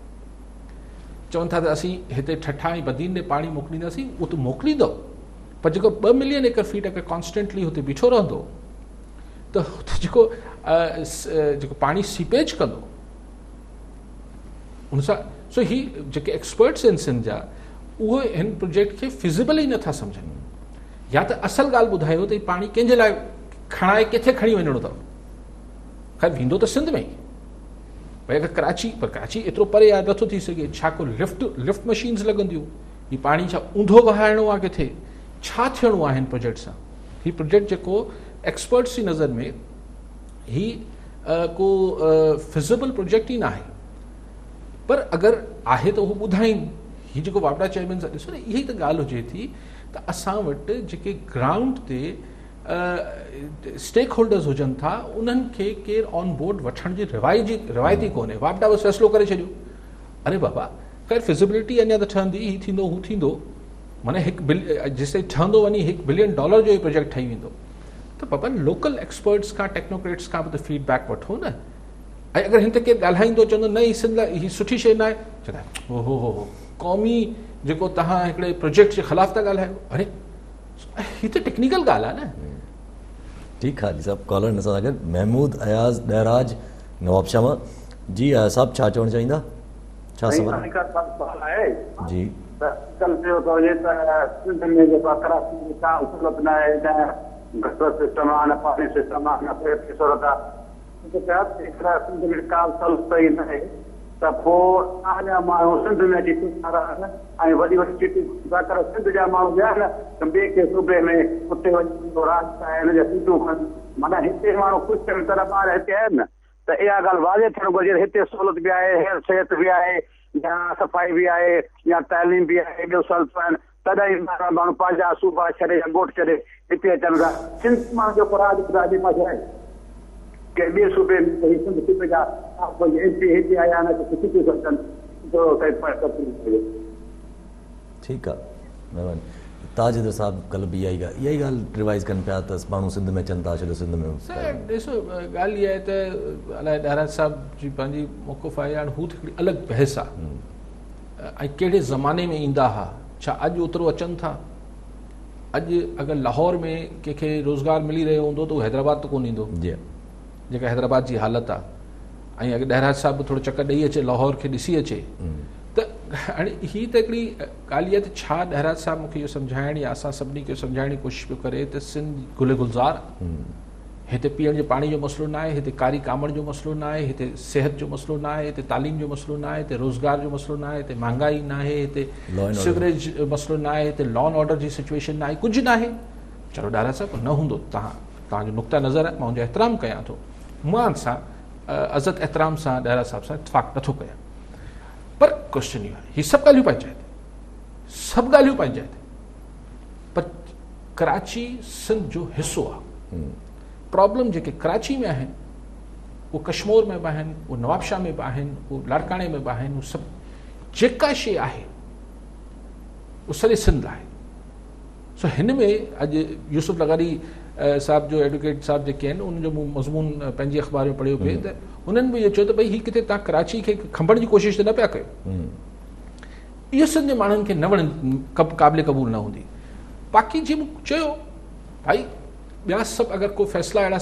चवनि था त असीं हिते ठठा ऐं बदीन ॾे पाणी मोकिलींदासीं, उहो त मोकिलींदो, पर जेको 2 मिलियन एकड़ फीट अगरि कॉन्स्टेंटली हुते बीठो रहंदो त हुते जेको पाणी सीपेज कंदो उन सां। सो ही जेके एक्सपर्ट्स आहिनि सिंध जा, उहे हिन प्रोजेक्ट खे फिज़िबल ई नथा सम्झनि। या त असल ॻाल्हि ॿुधायो त ही पाणी कंहिंजे लाइ खणाए किथे खणी वञिणो अथव? ख़ैर वेंदो त सिंध में ई, भई अगरि कराची, पर कराची एतिरो परे आहे, नथो थी सघे। छा को लिफ्ट मशीन्स लॻंदियूं? ही पाणी छा ऊंधो वहाइणो आहे किथे? छा थियणो आहे हिन प्रोजेक्ट सां? ही प्रोजेक्ट जेको एक्सपर्ट्स जी नज़र में ही को फिज़िबल प्रोजेक्ट ई न आहे। पर अगरि आहे त उहो ॿुधाइनि। हीउ जेको वापडा चेयरमैन सां ॾिसो न, इहा ई त ॻाल्हि हुजे थी त असां वटि जेके ग्राउंड ते स्टेक होल्डर्स हुजनि था, उन्हनि खे केरु ऑन बोर्ड वठण जी रिवायती कोन्हे। वापडा बसि फ़ैसिलो करे छॾियो। अरे बाबा, ख़ैर फिज़िबिलिटी अञा त ठहंदी, हीउ थींदो हू थींदो, माना जेसिताईं ठहंदो वञी $1 बिलियन जो ई प्रोजेक्ट ठही वेंदो। त बाबा लोकल एक्सपर्ट्स खां, टेक्नोक्रेट्स खां बि त फीडबैक वठो न। ऐं अगरि हिन ते केरु ॻाल्हाईंदो चवंदो न ही सिंध लाइ हीअ सुठी शइ न आहे, चवंदा ओहो क़ौमी जेको तव्हां हिकिड़े प्रोजेक्ट जे ख़िलाफ़ था ॻाल्हायो। अरे हीअ त टेक्निकल ॻाल्हि आहे न। ठीकु आहे सभु कॉलर न सां गॾु महमूद अयाज़ ॾहराज नवाब शाह जी। साहब छा चवणु चाहींदा? छा सवाल आहे जी? कल थियो थो वञे त सिंध में जेको कराची में का सहूलियत न आहे, न गटर सिस्टम आहे, न पाणी सिस्टम आहे, न पेट सहूलियत आहे। सिंध में का सहूलियत ई न आहे त पोइ अञा माण्हू सिंध में अची रहनि ऐं वॾी वॾी सिटियूं कर सिंध जा माण्हू विया न त ॿिए के सूबे में उते वञी राज ठाहे हिन जा सीटूं खनि। माना हिते माण्हू ख़ुशि थियण तरह ॿार हिते आहिनि न, त इहा ॻाल्हि वाज़े थियणु घुरिजे। हिते सहूलियत बि आहे, सिहत बि आहे, या सफ़ाई बि आहे, या तालीम बि आहे, ॿियो सभु आहिनि। तॾहिं माण्हू पंहिंजा सूबा छॾे या ॻोठ छॾे हिते अचनि था। सिंध मां जेको राज राजी मां आहे के ॿिए सूबे में सिंध सूबे जा एमपी हिते आया न सुठी सघनि। ठीकु आहे, महिरबानी। ताजिदर साहब कल्ह बि इहा ई ॻाल्हि रिवाइज़ कनि पिया त माण्हू सिंध में अचनि था, छॾो सिंध में। ॾिसो ॻाल्हि इहा आहे त अलाए ॾहराज साहब जी पंहिंजी मौक़ुफ़ आहे, हाणे हू त हिकिड़ी अलॻि बहस आहे। ऐं कहिड़े ज़माने में ईंदा हुआ, छा अॼु ओतिरो अचनि था? अॼु अगरि लाहौर में कंहिंखे रोज़गार मिली रहियो हूंदो त उहो हैदराबाद त कोन ईंदो, जेका हैदराबाद जी हालत आहे। ऐं अगरि ॾहराज साहब थोरो चकर ॾेई अचे, लाहौर खे ॾिसी अचे, त हाणे हीअ त हिकिड़ी ॻाल्हि आहे त छा ॾहराज साहब मूंखे इहो सम्झाइण या असां सभिनी खे सम्झाइण जी कोशिशि पियो करे त सिंध गुल गुलज़ार, हिते पीअण जे पाणी जो मसइलो न आहे, हिते कारी कामड़ जो मसइलो न आहे, हिते सिहत जो मसइलो न आहे, हिते तालीम जो मसइलो न आहे, हिते रोज़गार जो मसइलो न आहे, हिते महांगाई न आहे, हिते सिवरेज मसइलो न आहे, हिते लॉ एंड ऑर्डर जी सिचुएशन न आहे, कुझु न आहे। चलो ॾहराज साहब न हूंदो, तव्हांजो नुक़्ता नज़र आहे, मां हुनजो एतिराम कयां थो। मां सां अज़त एतिराम सां ॾहराज साहब सां इतफ़ाक़ नथो कयां। पर क्वेश्चन इहो आहे, हीअ सभु ॻाल्हियूं पंहिंजे हिते, सभु ॻाल्हियूं पंहिंजे हिते, पर कराची सिंध जो हिसो आहे। प्रॉब्लम जेके कराची में आहिनि, उहो कश्मीर में बि आहिनि, उहो नवाबशाह में बि आहिनि, उहो लाड़काणे में बि आहिनि, उहो सभु जेका शइ आहे उहो सॼे सिंध आहे। सो हिन में अॼु यूसुफ लगारी साहब जो एडवोकेट साहब जेके आहिनि, उनजो मूं मज़मून पंहिंजी अख़बार में पढ़ियो पिए त उन्हनि बि इहो चयो त भई हीअ किथे तव्हां कराची खे खंभण जी कोशिशि त न पिया कयो। इहो सिंध जे माण्हुनि खे न क़ाबिल क़बूल न हूंदी। बाक़ी जीअं मूं चयो भाई ॿिया सभु अगरि को फ़ैसिला अहिड़ा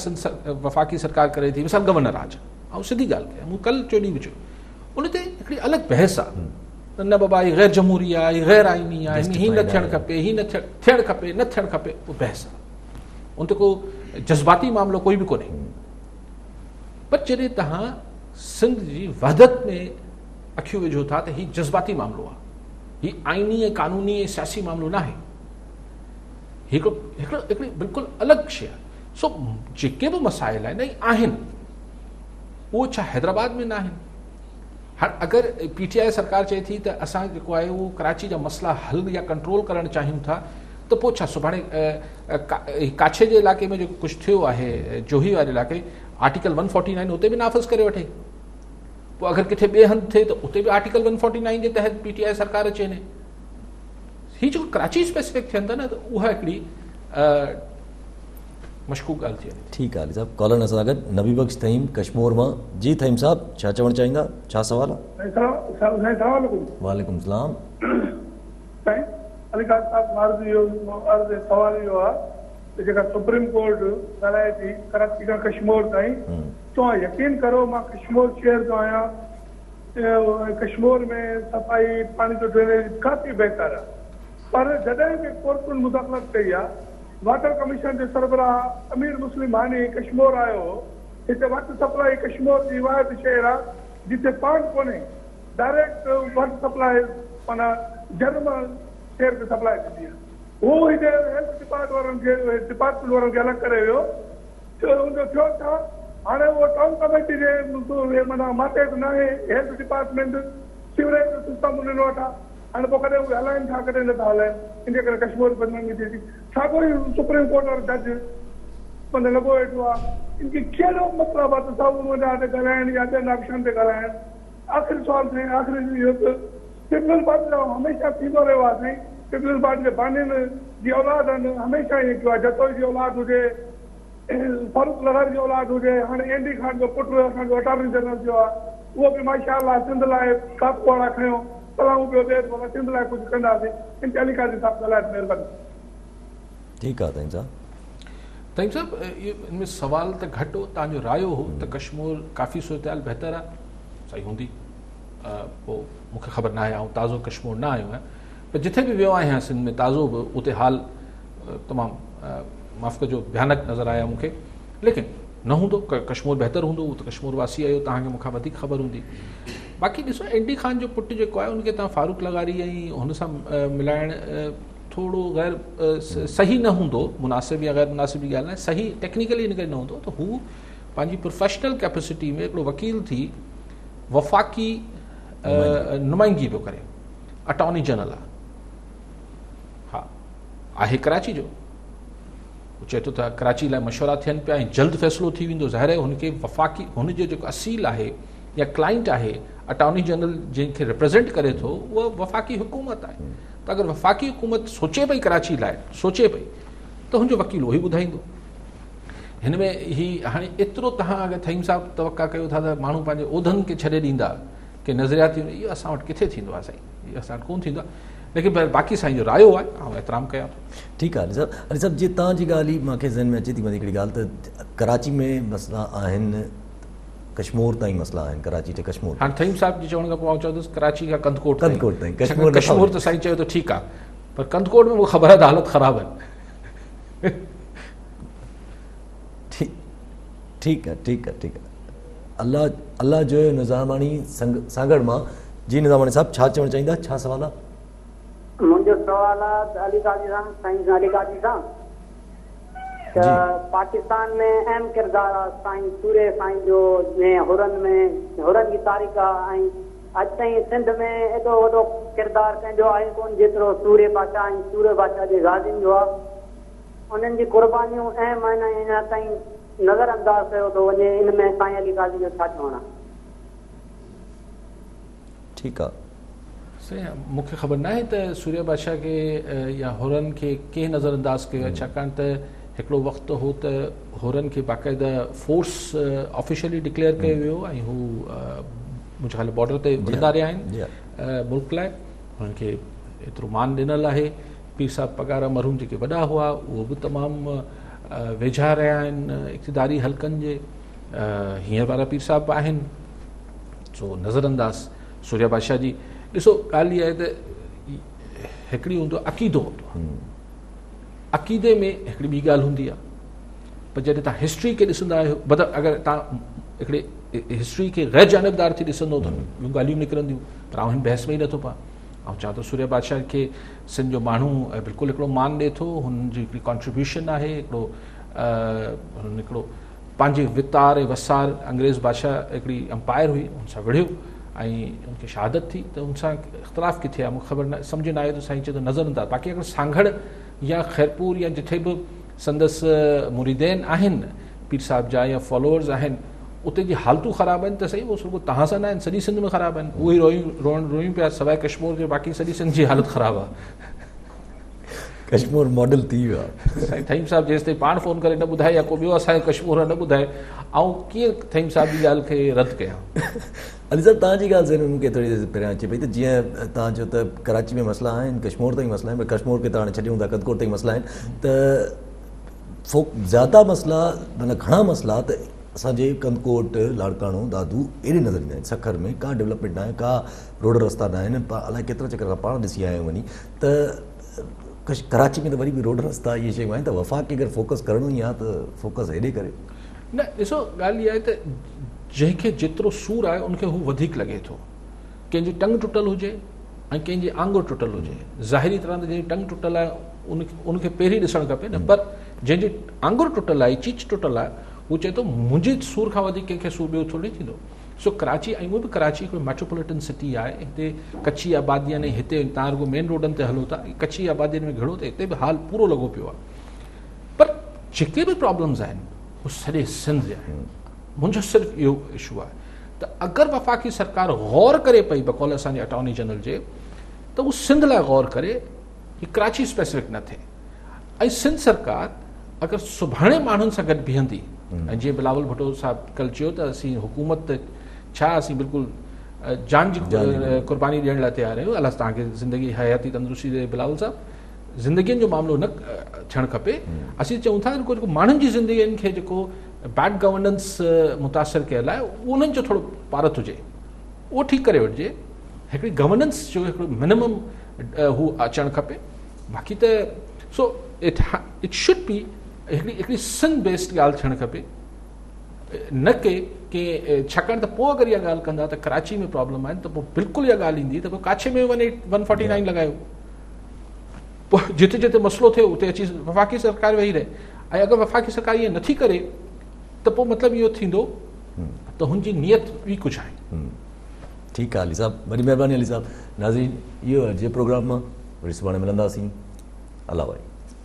वफ़ाक़ी सरकार करे थी, मिसाल गवर्नर आज, ऐं सिधी ॻाल्हि कयां, मूं कल्ह चोॾहीं बि चयो, उन ते हिकिड़ी अलॻि बहस आहे त न बाबा हीअ गैर जमहूरी आहे, हीअ गैर आइनी आहे, हीअ न थियणु खपे, हीअ न थियणु खपे, न थियणु खपे, उहो बहस आहे। उन ते को जज़्बाती मामिलो कोई बि कोन्हे। पर जॾहिं तव्हां सिंध जी वहदत में अखियूं विझो था त हीउ जज़्बाती मामिलो आहे, हीउ आइनी ऐं क़ानूनी ऐं सियासी मामिलो न आहे, हिकिड़ी बिल्कुलु अलॻि शइ आहे। सो जेके बि मसाइल आहिनि उहो छा हैदराबाद में न आहिनि? हाणे अगरि PTI सरकार चए थी त असां जेको आहे उहो कराची जा मसइला हल या कंट्रोल करणु चाहियूं था, त पोइ छा सुभाणे काछे जे इलाइक़े में जेको कुझु थियो आहे, जोही वारे इलाइक़े, आर्टिकल 149 उते बि नाफ़ज़ करे वठे। पोइ अगरि किथे ॿिए हंधि थिए त उते बि आर्टिकल 149 जे तहत PTI सरकार अचे वञे। हीअ जेको कराची स्पेसिफिक थियनि था न, त उहा हिकिड़ी मशकूक ॻाल्हि थी वञे। ठीकु आहे साहब, कॉलर असां सां गॾु नबी बख्श थईम कश्मीर मां। जी थईम साहब, छा चवणु चाहींदा, छा सवाल आहे? वालेकुम सलाम। सवाल इहो आहे त जेका सुप्रीम कोर्ट ॻाल्हाए थी कराची खां कश्मीर ताईं, तव्हां यकीन करो मां कश्मीर शहर जो आहियां, कश्मीर में सफ़ाई पाणी जो ड्रेनेज काफ़ी बहितर आहे, पर जॾहिं बि कोर्टुनि मुदाख़लत कई आहे, वाटर कमीशन जे सरबराह अमीर मुस्लिम हानी कश्मीर आयो हो। हिते वाटर सप्लाई कश्मीर जी वाहिद शहर आहे जिते पाण कोन्हे, डायरेक्ट वाटर सप्लाई माना जर्मन शहर खे सप्लाई थींदी आहे। उहो हिते हेल्थ डिपार्टमेंट वारनि खे अलॻि करे वियो, उनजो थियो छा, हाणे उहो टाउन कमेटी जे माना माथे न आहे, हेल्थ डिपार्टमेंट सीवरेज जो सिस्टम उन्हनि वटि आहे। हाणे पोइ कॾहिं उहे हलाइनि था, कॾहिं नथा हलाइनि, इन करे कश्मीर बदनामी थिए थी। साॻियो ई सुप्रीम कोर्ट वारो जज माना लॻो वेठो आहे, इनखे कहिड़ो मतिलबु आहे त सभु वञा ते ॻाल्हाइनि या ॿियनि ऑप्शन ते ॻाल्हाइनि। आख़िरी सुवाल साईं, आख़िरी इहो त पीपल्स पार्टी जो हमेशह थींदो रहियो आहे साईं, पीपल्स पार्टी जे बानियुनि जी औलाद आहिनि, हमेशह ईअं कयो आहे, जतोई जी औलाद हुजे, फारूक लहर जी औलाद हुजे, हाणे एंडी खान जो पुटु असांजो अटॉर्नी जनरल थियो आहे, उहो बि माशाअल्लाह सिंध लाइ काकवाड़ा खयो, सलाहूं पियो ॾिए थो, सिंध लाइ कुझु कंदासीं। इन ते अली काज़ी साहब ॻाल्हाए, महिरबानी। ठीकु आहे तईं साहब। तईं साहब, इनमें सवाल त घटि हो, तव्हांजो रायो हो त कश्मीर काफ़ी सूरत हाल बहितर आहे, सही हूंदी, पोइ मूंखे ख़बर न आहे, ऐं ताज़ो कश्मीर न आयो आहियां, पर जिथे बि वियो आहियां सिंध में ताज़ो बि, उते हाल तमामु माफ़ कजो भयानक नज़र आया मूंखे। लेकिन न हूंदो, कश्मीर बहितर हूंदो, उहो त कश्मीर वासी आहियो, तव्हांखे मूंखां वधीक ख़बर हूंदी। बाक़ी ॾिसो, एंडी खान जो पुटु जेको आहे उनखे तव्हां फारूक लगारी ऐं हुन सां मिलाइणु थोरो गैर सही न हूंदो, मुनासिब या गैर मुनासिब जी ॻाल्हि न आहे, सही टेक्निकली इन करे न हूंदो त हू पंहिंजी प्रोफेशनल कैपेसिटी में हिकिड़ो वकील थी वफ़ाक़ी नुमाइंदगी पियो करे, अटॉर्नी जनरल आहे, हा आहे कराची जो, चए थो त कराची लाइ मशवरा थियनि पिया ऐं जल्द फ़ैसिलो थी वेंदो। ज़ाहिर आहे हुनखे वफ़ाक़ी, हुनजो जेको असील आहे या क्लाइंट आहे, अटॉर्नी जनरल जंहिंखे रिप्रेज़ेंट करे थो, उहा वफ़ाक़ी हुकूमत आहे। त अगरि वफ़ाक़ी हुकूमत सोचे पई कराची लाइ, सोचे पई, त हुनजो वकील उहो ई ॿुधाईंदो। हिन में ही हाणे एतिरो तव्हां अगरि थईम साहब तवक़ा कयो था त माण्हू पंहिंजे उहिदनि खे छॾे ॾींदा की नज़रियाती, इहो असां वटि किथे थींदो आहे साईं, इहो असां वटि कोन थींदो आहे। लेकिन बाक़ी साईं जो रायो आहे, ऐं एतिराम कयां थो। ठीकु आहे साहब। अरे साहब, जीअं तव्हांजी ॻाल्हि ई मूंखे ज़हन में अचे थी वञे हिकिड़ी ॻाल्हि, त कराची में मसइला आहिनि, कश्मीर ताईं मसइला आहिनि, कराची ते कश्मीर। हाणे थईम साहब जी चवण खां पोइ चवंदुसि कराची खां कंदकोट ताईं, कश्मीर त साईं चयो त ठीकु आहे, पर कंदकोट में मूंखे ख़बर आहे त हालत ख़राबु आहिनि। ठीकु आहे, ठीकु आहे, ठीकु आहे। अल्लाह जो निज़ामानी सांगड़ मां। जी निज़ामानी साहब, छा चवणु चाहींदा, छा सवाल आहे? मुंहिंजो सवाल आहे अली काज़ी साहब, साईं अली काज़ी साहब, त पाकिस्तान में अहम किरदारु आहे साईं सूर्य साईं जो, हुरनि जी तारीख़ आहे, ऐं अॼु ताईं सिंध में एॾो वॾो किरदारु कंहिंजो आहे कोन जेतिरो सूर्य बादशाह ऐं सूर्य बादशाह जे ग़ाज़ियुनि जो आहे। उन्हनि जी कुर्बानियूं अहम आहिनि, ऐं अञा ताईं नज़र अंदाज़ कयो थो वञे। इन में साईं अली काज़ी जो छा चवणु आहे? ठीकु आहे साईं, मूंखे ख़बर न आहे त सूर्य बादशाह खे या हुरनि खे कंहिं नज़र अंदाज़ कयो आहे, छाकाणि त हिकिड़ो वक़्तु हो त हुरनि खे बाक़ाइदा फोर्स ऑफिशियली डिक्लेयर कयो वियो, ऐं हू मुंहिंजे ख़्याल बॉर्डर ते विढ़ंदा रहिया आहिनि मुल्क लाइ। हुननि खे एतिरो मान ॾिनल आहे। पीर साहब पगार मरहूम जेके वॾा हुआ, उहो बि तमामु वेझा रहिया आहिनि इक़्तिदारी हल्कनि जे। हींअर वारा पीर साहब आहिनि, सो नज़र अंदाज़ सूर्य बादशाह जी। ॾिसो, ॻाल्हि इहा आहे त हिकिड़ी हूंदो अक़ीदो हूंदो आहे, अक़ीदे में हिकिड़ी ॿी ॻाल्हि हूंदी आहे, पर जॾहिं तव्हां हिस्ट्री खे ॾिसंदा आहियो, मतिलबु अगरि तव्हां हिकिड़े हिस्ट्री खे गैर जानबदार थी ॾिसंदो त ॿियूं ॻाल्हियूं निकिरंदियूं, पर आउं हिन बहस में ई नथो पां। ऐं चवां थो सूर्य बादशाह खे सिंध जो माण्हू बिल्कुलु हिकिड़ो मान ॾिए थो, हुनजी हिकिड़ी कॉन्ट्रीब्यूशन आहे, हिकिड़ो पंहिंजे वितार ऐं वसार अंग्रेज़ बादशाह हिकिड़ी अंपायर हुई, हुन सां विढ़ियो ऐं उनखे शहादत थी, त हुन सां इख़्तिलाफ़ किथे आहे मूंखे ख़बर न, सम्झ न आयो त साईं चए थो नज़र अंदाज़। बाक़ी अगरि सांगड़ या ख़ैरपुर या जिथे बि संदसि मुरीदैन आहिनि पीर साहिब जा या फॉलोअर्स आहिनि, उते जी हालतूं ख़राबु आहिनि त सही, उहो सुबुह तव्हां सां न आहिनि, सॼी सिंध में ख़राबु आहिनि, उहे रोयूं पिया, सवाइ कश्मीर जे बाक़ी सॼी सिंध जी हालत ख़राबु आहे। कश्मीर मॉडल थी वियो आहे। साईं थईम साहिबु जेसि ताईं पाण फ़ोन करे न ॿुधाए या को ॿियो असांजे कश्मीर न ॿुधाए, ऐं कीअं थईम साहिब जी ॻाल्हि खे रद्द कयां। अली साहब तव्हांजी ॻाल्हि ज़रूरु मूंखे थोरी देरि पहिरियां अचे पई त जीअं तव्हां चयो त कराची में मसइला आहिनि, कश्मीर ताईं मसइला आहिनि, कश्मीर खे त हाणे छॾियूं था, कदकोट ताईं मसइला आहिनि, त ज़्यादा मसइला माना घणा मसइला त असांजे कंदकोट, लाड़काणो, दादू एॾे नज़र ईंदा आहिनि। सखर में का डेवलपमेंट न आहे, का रोड रस्ता न आहिनि, अलाए केतिरा चकर खां पाण ॾिसी आया आहियूं वञी। त कराची में त वरी बि रोड रस्ता इहे शयूं आहिनि, त वफ़ाक़ खे अगरि फोकस करिणो ई आहे त फोकस हेॾे करे न। ॾिसो ॻाल्हि इहा आहे त जंहिंखे जेतिरो सूरु आहे उनखे हू वधीक लॻे थो। कंहिंजी टंग टुटल हुजे ऐं कंहिंजी आंगुर टुटल हुजे, ज़ाहिरी तरह त जंहिंजी टंग टुटल आहे उनखे पहिरीं ॾिसणु खपे न, पर जंहिंजी आंगुर टुटल आहे, चीच टुटल आहे, हू चए थो मुंहिंजे सूर खां वधीक कंहिंखे सूरु ॿियो थोरी थींदो। सो कराची, ऐं उहो बि कराची हिकिड़ो मेट्रोपॉलिटन सिटी आहे, हिते कच्ची आबादी आहे, हिते तव्हां रुगो मेन रोडनि ते हलो था, कच्ची आबादियुनि में घणो त हिते बि हाल पूरो लॻो पियो आहे। पर जेके बि प्रॉब्लम्स आहिनि उहे सॼे सिंध जा आहिनि। मुंहिंजो सिर्फ़ु इहो इशू आहे त अगरि वफ़ाक़ी सरकार गौर करे पई बकौल असांजे अटॉर्नी जनरल जे, त उहो सिंध लाइ गौर करे, ही कराची स्पेसिफिक न थिए। ऐं सिंध सरकार अगरि सुभाणे माण्हुनि सां गॾु बीहंदी, ऐं जीअं बिलावल भुट्टो साहिबु कल्ह चयो त असीं हुकूमत छा असीं बिल्कुलु जान जी क़ुर्बानी ॾियण लाइ तयारु आहियूं। अलाह तव्हांखे ज़िंदगी हयाती तंदुरुस्ती ॾे बिलावल साहिबु, ज़िंदगीअ जो मामिलो न थियणु खपे। असीं चऊं था जेको माण्हुनि जी ज़िंदगियुनि खे जेको बैड गवर्नेंस मुतासिर कयल आहे, उन्हनि जो थोरो पारत हुजे, उहो ठीकु करे वठिजे। हिकिड़ी गवर्नेंस जो हिकिड़ो मिनिमम हू अचणु खपे। बाक़ी त सो इट शुड बी हिकिड़ी सिंध बेस्ड ॻाल्हि थियणु खपे, न के छाकाणि त पोइ अगरि इहा ॻाल्हि कंदा त कराची में प्रॉब्लम आहे त पोइ बिल्कुलु इहा ॻाल्हि ईंदी त पोइ काछे में 149 लॻायो, पोइ जिते जिते मसइलो थियो उते अची वफ़ाक़ी सरकार वेही रहे। ऐं अगरि वफ़ाक़ी सरकार ईअं नथी करे त पोइ मतिलबु इहो थींदो त हुनजी नियत बि कुझु आहे। ठीकु आहे अली साहब, वॾी महिरबानी अली साहब। नाज़रीन, इहो अॼु जे प्रोग्राम मां, वरी सुभाणे मिलंदासीं। अल्लाह भाई।